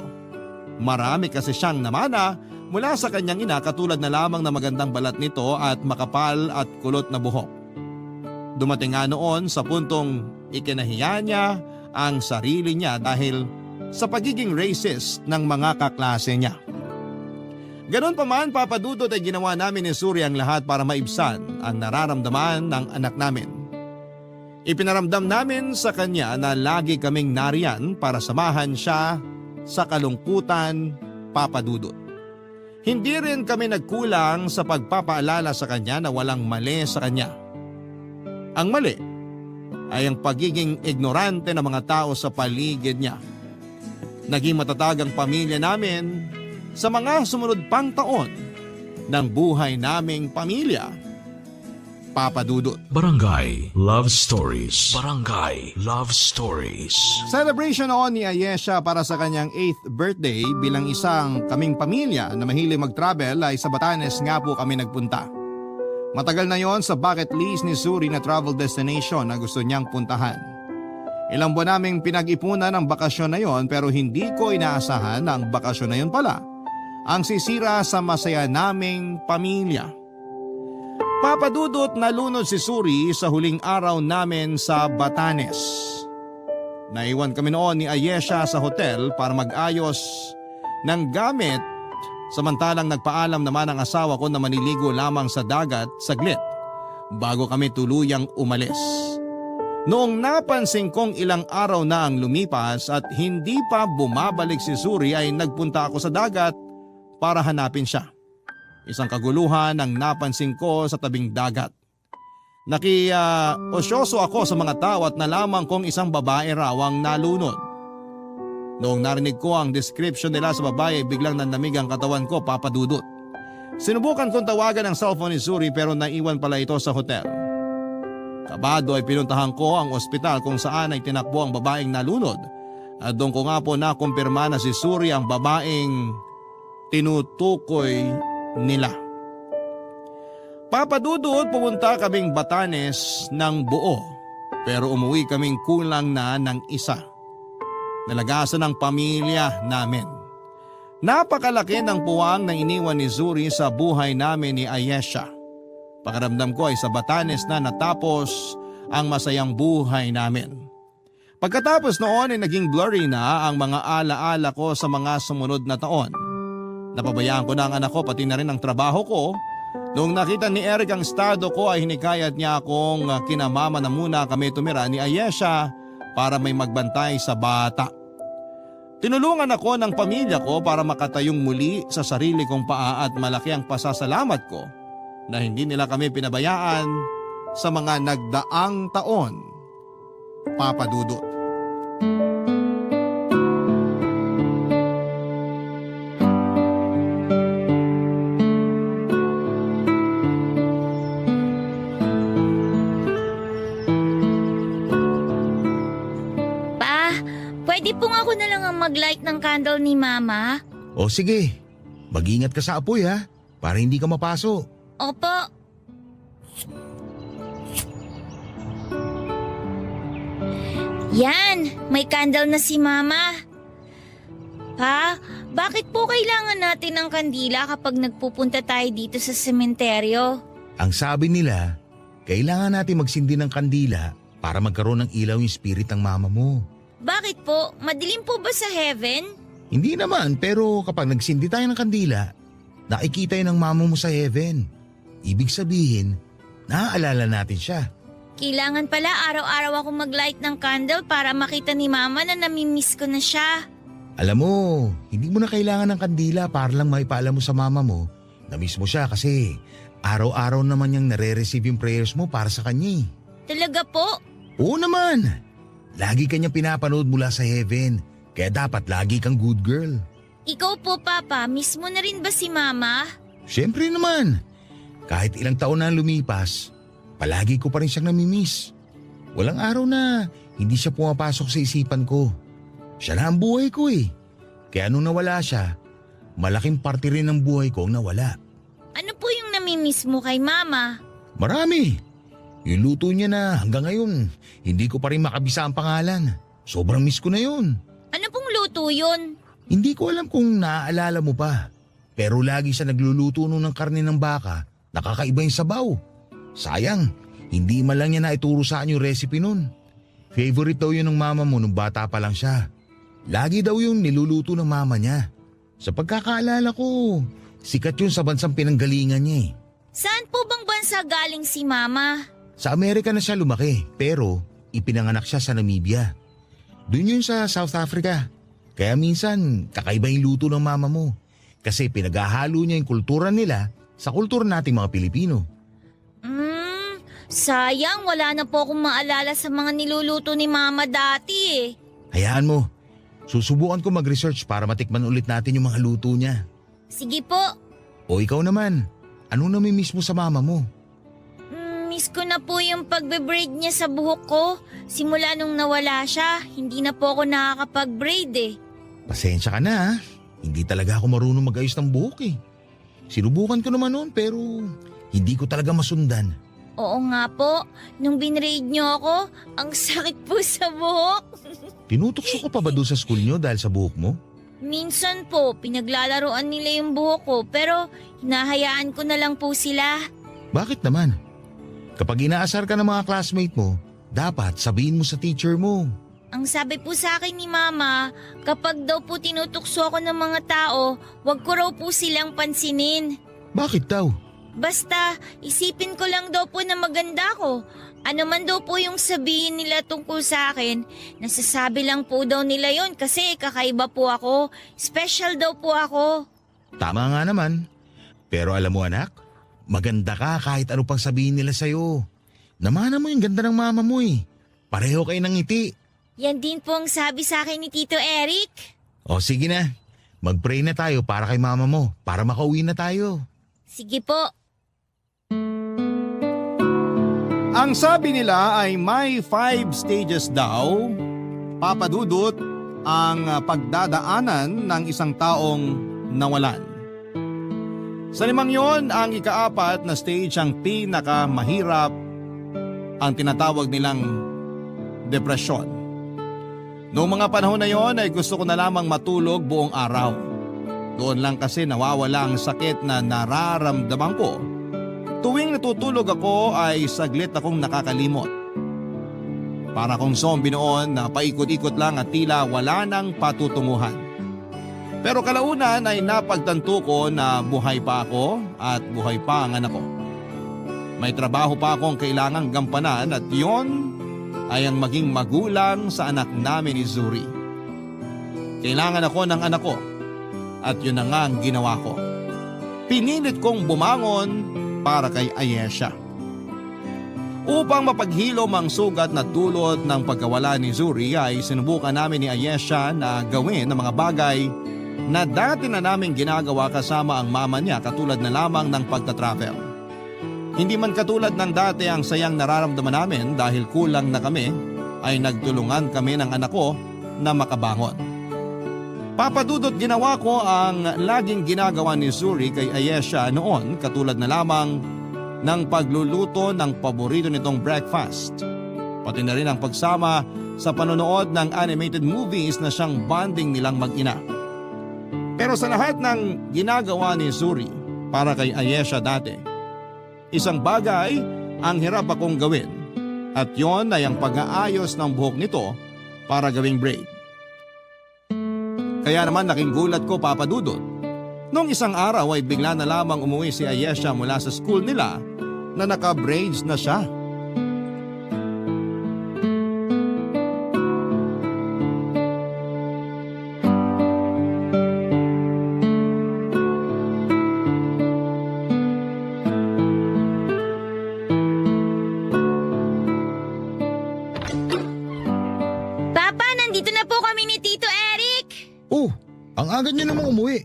Marami kasi siyang namana mula sa kanyang ina katulad na lamang na magandang balat nito at makapal at kulot na buhok. Dumating nga noon sa puntong ikinahiya niya ang sarili niya dahil sa pagiging racist ng mga kaklase niya. Ganon pa man, Papadudot, ay ginawa namin ni Zuri ang lahat para maibsan ang nararamdaman ng anak namin. Ipinaramdam namin sa kanya na lagi kaming nariyan para samahan siya sa kalungkutan, Papadudot. Hindi rin kami nagkulang sa pagpapaalala sa kanya na walang mali sa kanya. Ang mali ay ang pagiging ignorante ng mga tao sa paligid niya. Naging matatag ang pamilya namin sa mga sumunod pang taon ng buhay naming pamilya. Papa Dudut. Barangay Love Stories. Barangay Love Stories. Celebration noon ni Ayesha para sa kanyang 8th birthday bilang isang kaming pamilya na mahilig mag-travel ay sa Batanes nga po kami nagpunta. Matagal na yon sa bucket list ni Suri na travel destination na gusto niyang puntahan. Ilang buwan naming pinag-ipunan ang bakasyon na yon pero hindi ko inaasahan na ang bakasyon na yon pala ang sisira sa masaya naming pamilya. Papadudot nalunod si Suri sa huling araw namin sa Batanes. Naiwan kami noon ni Ayesha sa hotel para mag-ayos ng gamit samantalang nagpaalam naman ang asawa ko na maniligo lamang sa dagat saglit bago kami tuluyang umalis. Noong napansin kong ilang araw na ang lumipas at hindi pa bumabalik si Suri ay nagpunta ako sa dagat para hanapin siya. Isang kaguluhan ang napansin ko sa tabing dagat. Osyoso ako sa mga tao at nalaman kong isang babae raw ang nalunod. Noong narinig ko ang description nila sa babae, biglang nanlamig ang katawan ko, Papa Dudut. Sinubukan kong tawagan ang cellphone ni Suri pero naiwan pala ito sa hotel. Kabado ay pinuntahan ko ang ospital kung saan ay tinakbo ang babaeng nalunod. At doon ko nga po nakumpirma na si Suri ang babaeng tinutukoy nila. Papadudot, pumunta kaming Batanes ng buo pero umuwi kaming kulang na ng isa. Nalagasan ng pamilya namin. Napakalaki ng puwang na iniwan ni Suri sa buhay namin ni Ayesha. Pakiramdam ko ay sa Batanes na natapos ang masayang buhay namin. Pagkatapos noon ay naging blurry na ang mga alaala ko sa mga sumunod na taon. Napabayaan ko na ang anak ko pati na rin ang trabaho ko. Noong nakita ni Eric ang estado ko ay hinikayat niya akong kinamama na muna kami tumira ni Ayesha para may magbantay sa bata. Tinulungan ako ng pamilya ko para makatayong muli sa sarili kong paa at malaki ang pasasalamat ko na hindi nila kami pinabayaan sa mga nagdaang taon. Papa Dudut. Pwede pong ako na lang ang mag-light ng candle ni Mama? O sige, mag-ingat ka sa apoy ha, para hindi ka mapaso. Opo. Yan, may candle na si Mama. Pa, bakit po kailangan natin ng kandila kapag nagpupunta tayo dito sa sementeryo? Ang sabi nila, kailangan natin magsindi ng kandila para magkaroon ng ilaw yung spirit ng mama mo. Bakit po? Madilim po ba sa heaven? Hindi naman, pero kapag nagsindi tayo ng kandila, nakikita yun ng mama mo sa heaven. Ibig sabihin, naaalala natin siya. Kailangan pala araw-araw ako mag-light ng candle para makita ni Mama na namimiss ko na siya. Alam mo, hindi mo na kailangan ng kandila para lang maipaalam mo sa mama mo na miss mo siya kasi araw-araw naman niyang nare-receive yung prayers mo para sa kanya. Talaga po? Oo naman. Lagi kanya pinapanood mula sa heaven, kaya dapat lagi kang good girl. Ikaw po, Papa, miss mo na rin ba si Mama? Siyempre naman. Kahit ilang taon na lumipas, palagi ko pa rin siyang namimiss. Walang araw na hindi siya pumapasok sa isipan ko. Siya na ang buhay ko eh. Kaya nung nawala siya, malaking parte rin ng buhay ko ang nawala. Ano po yung namimiss mo kay Mama? Marami. Yung luto niya na hanggang ngayon, hindi ko pa rin makabisa ang pangalan. Sobrang miss ko na yun. Ano pong luto yun? Hindi ko alam kung naaalala mo pa. Pero lagi siya nagluluto nun ng karne ng baka, nakakaiba yung sabaw. Sayang, hindi man lang niya naituro sa akin yung recipe nun. Favorite daw yun ng mama mo nung bata pa lang siya. Lagi daw yung niluluto ng mama niya. Sa pagkakaalala ko, sikat yun sa bansang pinanggalingan niya eh. Saan po bang bansa galing si Mama? Sa Amerika na siya lumaki, pero ipinanganak siya sa Namibia. Doon yun sa South Africa. Kaya minsan, kakaiba yung luto ng mama mo. Kasi pinaghahalo niya yung kultura nila sa kultura nating mga Pilipino. Sayang, wala na po akong maalala sa mga niluluto ni Mama dati eh. Hayaan mo. Susubukan ko mag-research para matikman ulit natin yung mga luto niya. Sige po. O ikaw naman, ano namimiss mo sa mama mo? Miss ko na po yung pagbe-braid niya sa buhok ko. Simula nung nawala siya, hindi na po ako nakakapag-braid eh. Pasensya ka na ha. Hindi talaga ako marunong mag-ayos ng buhok eh. Sinubukan ko naman noon pero hindi ko talaga masundan. Oo nga po, nung binraid niyo ako, ang sakit po sa buhok. Tinutokso ko pa ba doon sa school nyo dahil sa buhok mo? Minsan po, pinaglalaroan nila yung buhok ko pero hinahayaan ko na lang po sila. Bakit naman? Kapag inaasar ka ng mga classmate mo, dapat sabihin mo sa teacher mo. Ang sabi po sa akin ni Mama, kapag daw po tinutukso ako ng mga tao, wag ko raw po silang pansinin. Bakit daw? Basta, isipin ko lang daw po na maganda ko. Ano man daw po yung sabihin nila tungkol sa akin, nasasabi lang po daw nila yon kasi kakaiba po ako. Special daw po ako. Tama nga naman. Pero alam mo anak, maganda ka kahit ano pang sabihin nila sa'yo. Namana mo yung ganda ng mama mo eh. Pareho kayo ng ngiti. Yan din po ang sabi sa akin ni Tito Eric. O sige na, mag-pray na tayo para kay mama mo, para makauwi na tayo. Sige po. Ang sabi nila ay may 5 stages daw, Papa Dudut, ang pagdadaanan ng isang taong nawalan. Sa 5 yon, ang ika-4 na stage ang pinakamahirap, ang tinatawag nilang depresyon. Noong mga panahon na yon ay gusto ko na lamang matulog buong araw. Doon lang kasi nawawala ang sakit na nararamdaman ko. Tuwing natutulog ako ay saglit akong nakakalimot. Para kong zombie noon na paikot-ikot lang at tila wala nang patutunguhan. Pero kalaunan ay napagtanto ko na buhay pa ako at buhay pa ang anak ko. May trabaho pa akong kailangang gampanan at yon ay ang maging magulang sa anak namin ni Zuri. Kailangan ako ng anak ko at yun na nga ang ginawa ko. Pinilit kong bumangon para kay Ayesha. Upang mapaghilom ang sugat na dulot ng pagkawala ni Zuri ay sinubukan namin ni Ayesha na gawin ang mga bagay na dati na namin ginagawa kasama ang mama niya katulad na lamang ng pagta-travel. Hindi man katulad ng dati ang sayang nararamdaman namin dahil kulang na kami ay nagtulungan kami ng anak ko na makabangon. Papadudot ginawa ko ang laging ginagawa ni Zuri kay Ayesha noon katulad na lamang ng pagluluto ng paborito nitong breakfast. Pati na rin ang pagsama sa panonood ng animated movies na siyang bonding nilang mag-ina. Pero sa lahat ng ginagawa ni Zuri para kay Ayesha dati, isang bagay ang hirap akong gawin at yon ay ang pag-aayos ng buhok nito para gawing braid. Kaya naman naking gulat ko papadudot. Noong isang araw ay bigla na lamang umuwi si Ayesha mula sa school nila na naka-braids na siya. Papa, nandito na po kami ni Tito Eric. Oh, ang aga niyo namang umuwi.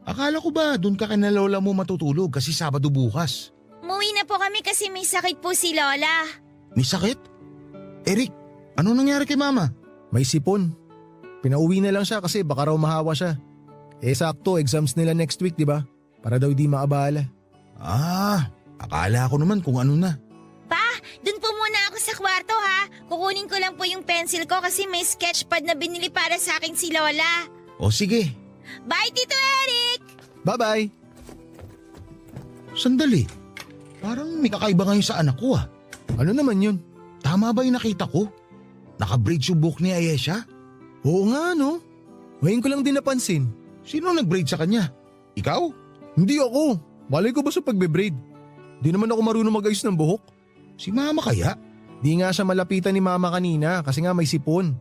Akala ko ba doon ka kina lola mo matutulog kasi Sabado bukas? Umuwi na po kami kasi may sakit po si Lola. May sakit? Eric, ano nangyari kay mama? May sipon. Pinauwi na lang siya kasi baka raw mahawa siya. Eh sakto, exams nila next week, di ba? Para daw di maabala. Ah, akala ko naman kung ano na. Pa, dun po muna ako sa kwarto ha. Kukunin ko lang po yung pencil ko kasi may sketchpad na binili para sa akin si Lola. O sige, Bye, Tito Eric! Bye-bye! sandali. Parang may kakaiba ngayon sa anak ko ah. Ano naman yun? Tama ba yung nakita ko? Naka-braid yung buhok ni Ayesha? Oo nga no. Ngayon ko lang din napansin. Sino nag-braid sa kanya? Ikaw? Hindi ako. Malay ko ba sa pagbe-braid? Di naman ako marunong mag-ayos ng buhok. Si mama kaya? Di nga siya malapitan ni mama kanina kasi nga may sipon.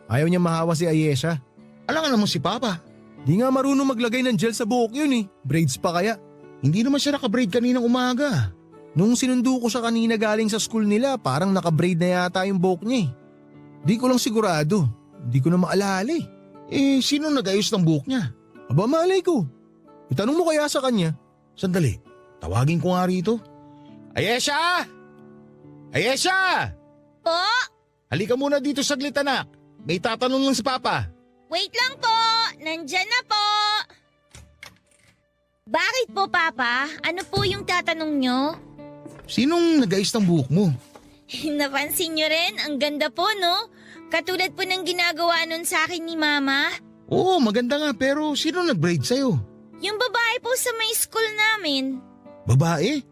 Ayaw niya mahawa si Ayesha. Alam ka naman si Papa. Di nga marunong maglagay ng gel sa buhok yun eh. Braids pa kaya. Hindi naman siya naka-braid kaninang umaga. Nung sinundo ko siya kanina galing sa school nila, parang naka-braid na yata yung buhok niya eh. Di ko lang sigurado. Di ko na maalala eh. Sino nag-ayos ng buhok niya? Aba malay ko. Itanong mo kaya sa kanya. Sandali, tawagin ko nga rito. Ayesha! Ayesha! Po? Halika muna dito saglit anak. May tatanong lang si Papa. Wait lang po! Nandyan na po! Bakit po, Papa? Ano po yung tatanong nyo? Sinong nag-ayos ng buhok mo? Napansin nyo rin, ang ganda po, no? Katulad po ng ginagawa nun sa akin ni Mama. Oo, maganda nga pero sino nag-braid sa'yo? Yung babae po sa may school namin. Babae?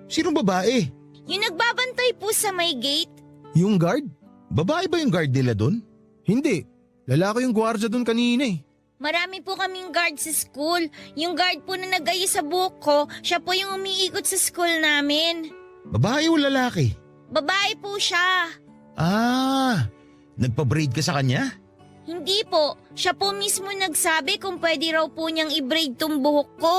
Sinong babae? Yung nagbabantay po sa may gate. Yung guard? Babae ba yung guard nila doon? Hindi. Lalaki yung gwardya doon kanina eh. Marami po kaming guard sa school. Yung guard po na nag-ayos sa buhok ko, siya po yung umiikot sa school namin. Babae o lalaki? Babae po siya. Nagpa-braid ka sa kanya? Hindi po. Siya po mismo nagsabi kung pwede raw po niyang i-braid tong buhok ko.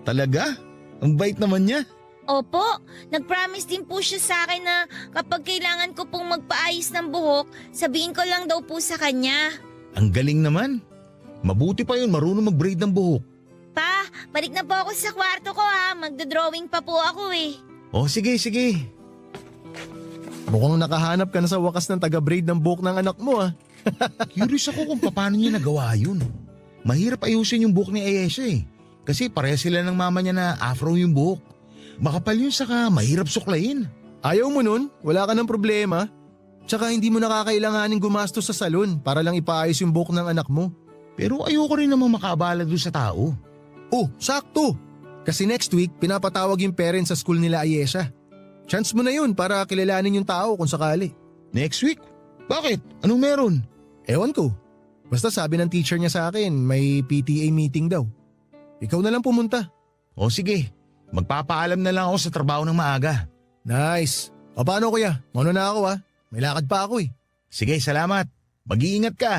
Talaga? Ang bait naman niya. Opo, nag-promise din po siya sa akin na kapag kailangan ko pong magpaayos ng buhok, sabihin ko lang daw po sa kanya. Ang galing naman. Mabuti pa yun, marunong mag-braid ng buhok. Pa, balik na po ako sa kwarto ko ha. Magdodrawing pa po ako eh. Oh, sige. Mukhang nakahanap ka na sa wakas ng taga-braid ng buhok ng anak mo ah. Curious ako kung paano niya nagawa yun. Mahirap ayusin yung buhok ni Ayesha eh. Kasi pareha sila ng mama niya na afro yung buhok. Makapal yun saka mahirap suklayin. Ayaw mo nun? Wala ka ng problema? Tsaka hindi mo nakakailanganin gumastos sa salon para lang ipaayos yung buhok ng anak mo. Pero ayoko rin namang makaabala doon sa tao. Oh, sakto! Kasi next week, pinapatawag yung parents sa school nila Ayesha. Chance mo na yun para kilalanin yung tao kung sakali. Next week? Bakit? Anong meron? Ewan ko. Basta sabi ng teacher niya sa akin, may PTA meeting daw. Ikaw na lang pumunta. O sige, magpapaalam na lang ako sa trabaho ng maaga. Nice. O paano kuya? Mauna na ako ah. May lakad pa ako eh. Sige, salamat. Mag-iingat ka.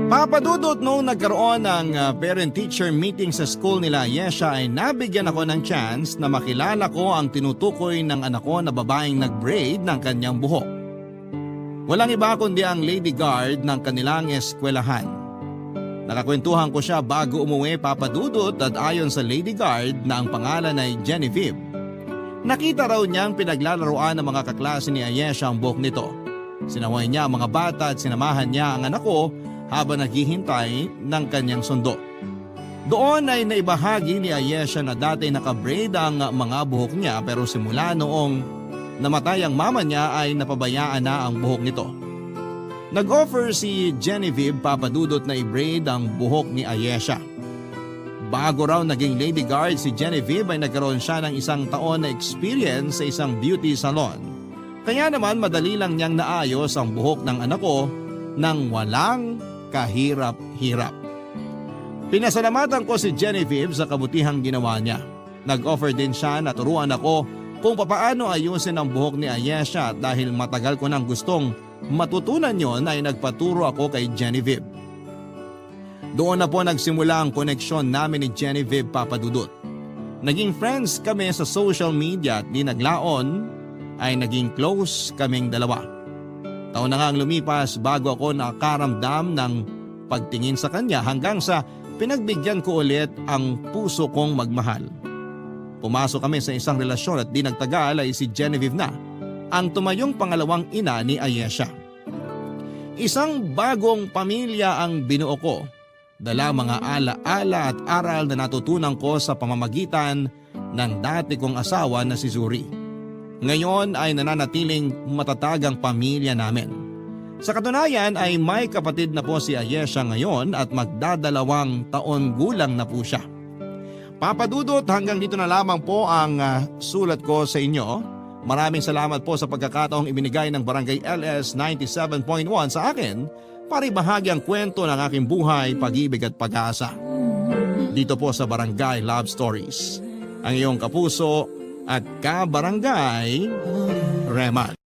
Papadudot noong nagkaroon ng parent-teacher meeting sa school nila Ayesha ay nabigyan ako ng chance na makilala ko ang tinutukoy ng anak ko na babaeng nag-braid ng kanyang buhok. Walang iba kundi ang lady guard ng kanilang eskwelahan. Nakakwentuhan ko siya bago umuwi papadudot at ayon sa lady guard na ang pangalan ay Genevieve. Nakita raw niyang pinaglalaroan ng mga kaklase ni Ayesha ang buhok nito. Sinaway niya ang mga bata at sinamahan niya ang anak ko habang naghihintay ng kanyang sundo. Doon ay naibahagi ni Ayesha na dati nakabraid ang mga buhok niya pero simula noong namatay ang mama niya ay napabayaan na ang buhok nito. Nag-offer si Genevieve papadudot na i-braid ang buhok ni Ayesha. Bago raw naging lady guard si Genevieve ay nagkaroon siya ng 1 taon na experience sa isang beauty salon. Kaya naman madali lang niyang naayos ang buhok ng anak ko nang walang kahirap-hirap. Pinasalamatan ko si Genevieve sa kabutihang ginawa niya. Nag-offer din siya na turuan ako kung papaano ayusin ang buhok ni Ayesha dahil matagal ko nang gustong matutunan yon ay nagpaturo ako kay Genevieve. Doon na po nagsimula ang koneksyon namin ni Genevieve papadudot. Naging friends kami sa social media at di naglaon ay naging close kaming dalawa. Taon na nga ang lumipas bago ako nakaramdam ng pagtingin sa kanya hanggang sa pinagbigyan ko ulit ang puso kong magmahal. Pumasok kami sa isang relasyon at di nagtagal ay si Genevieve na ang tumayong pangalawang ina ni Ayesha. Isang bagong pamilya ang binuo ko. Dala mga ala-ala at aral na natutunan ko sa pamamagitan ng dati kong asawa na si Zuri. Ngayon ay nananatiling matatag ang pamilya namin. Sa katunayan ay may kapatid na po si Ayesha ngayon at magdadalawang taon gulang na po siya. Papadudot, hanggang dito na lamang po ang sulat ko sa inyo. Maraming salamat po sa pagkakataong ibinigay ng Barangay LS 97.1 sa akin para ibahagi ang kwento ng aking buhay, pag-ibig at pag-asa. Dito po sa Barangay Love Stories. Ang iyong kapuso at kabarangay, Reman.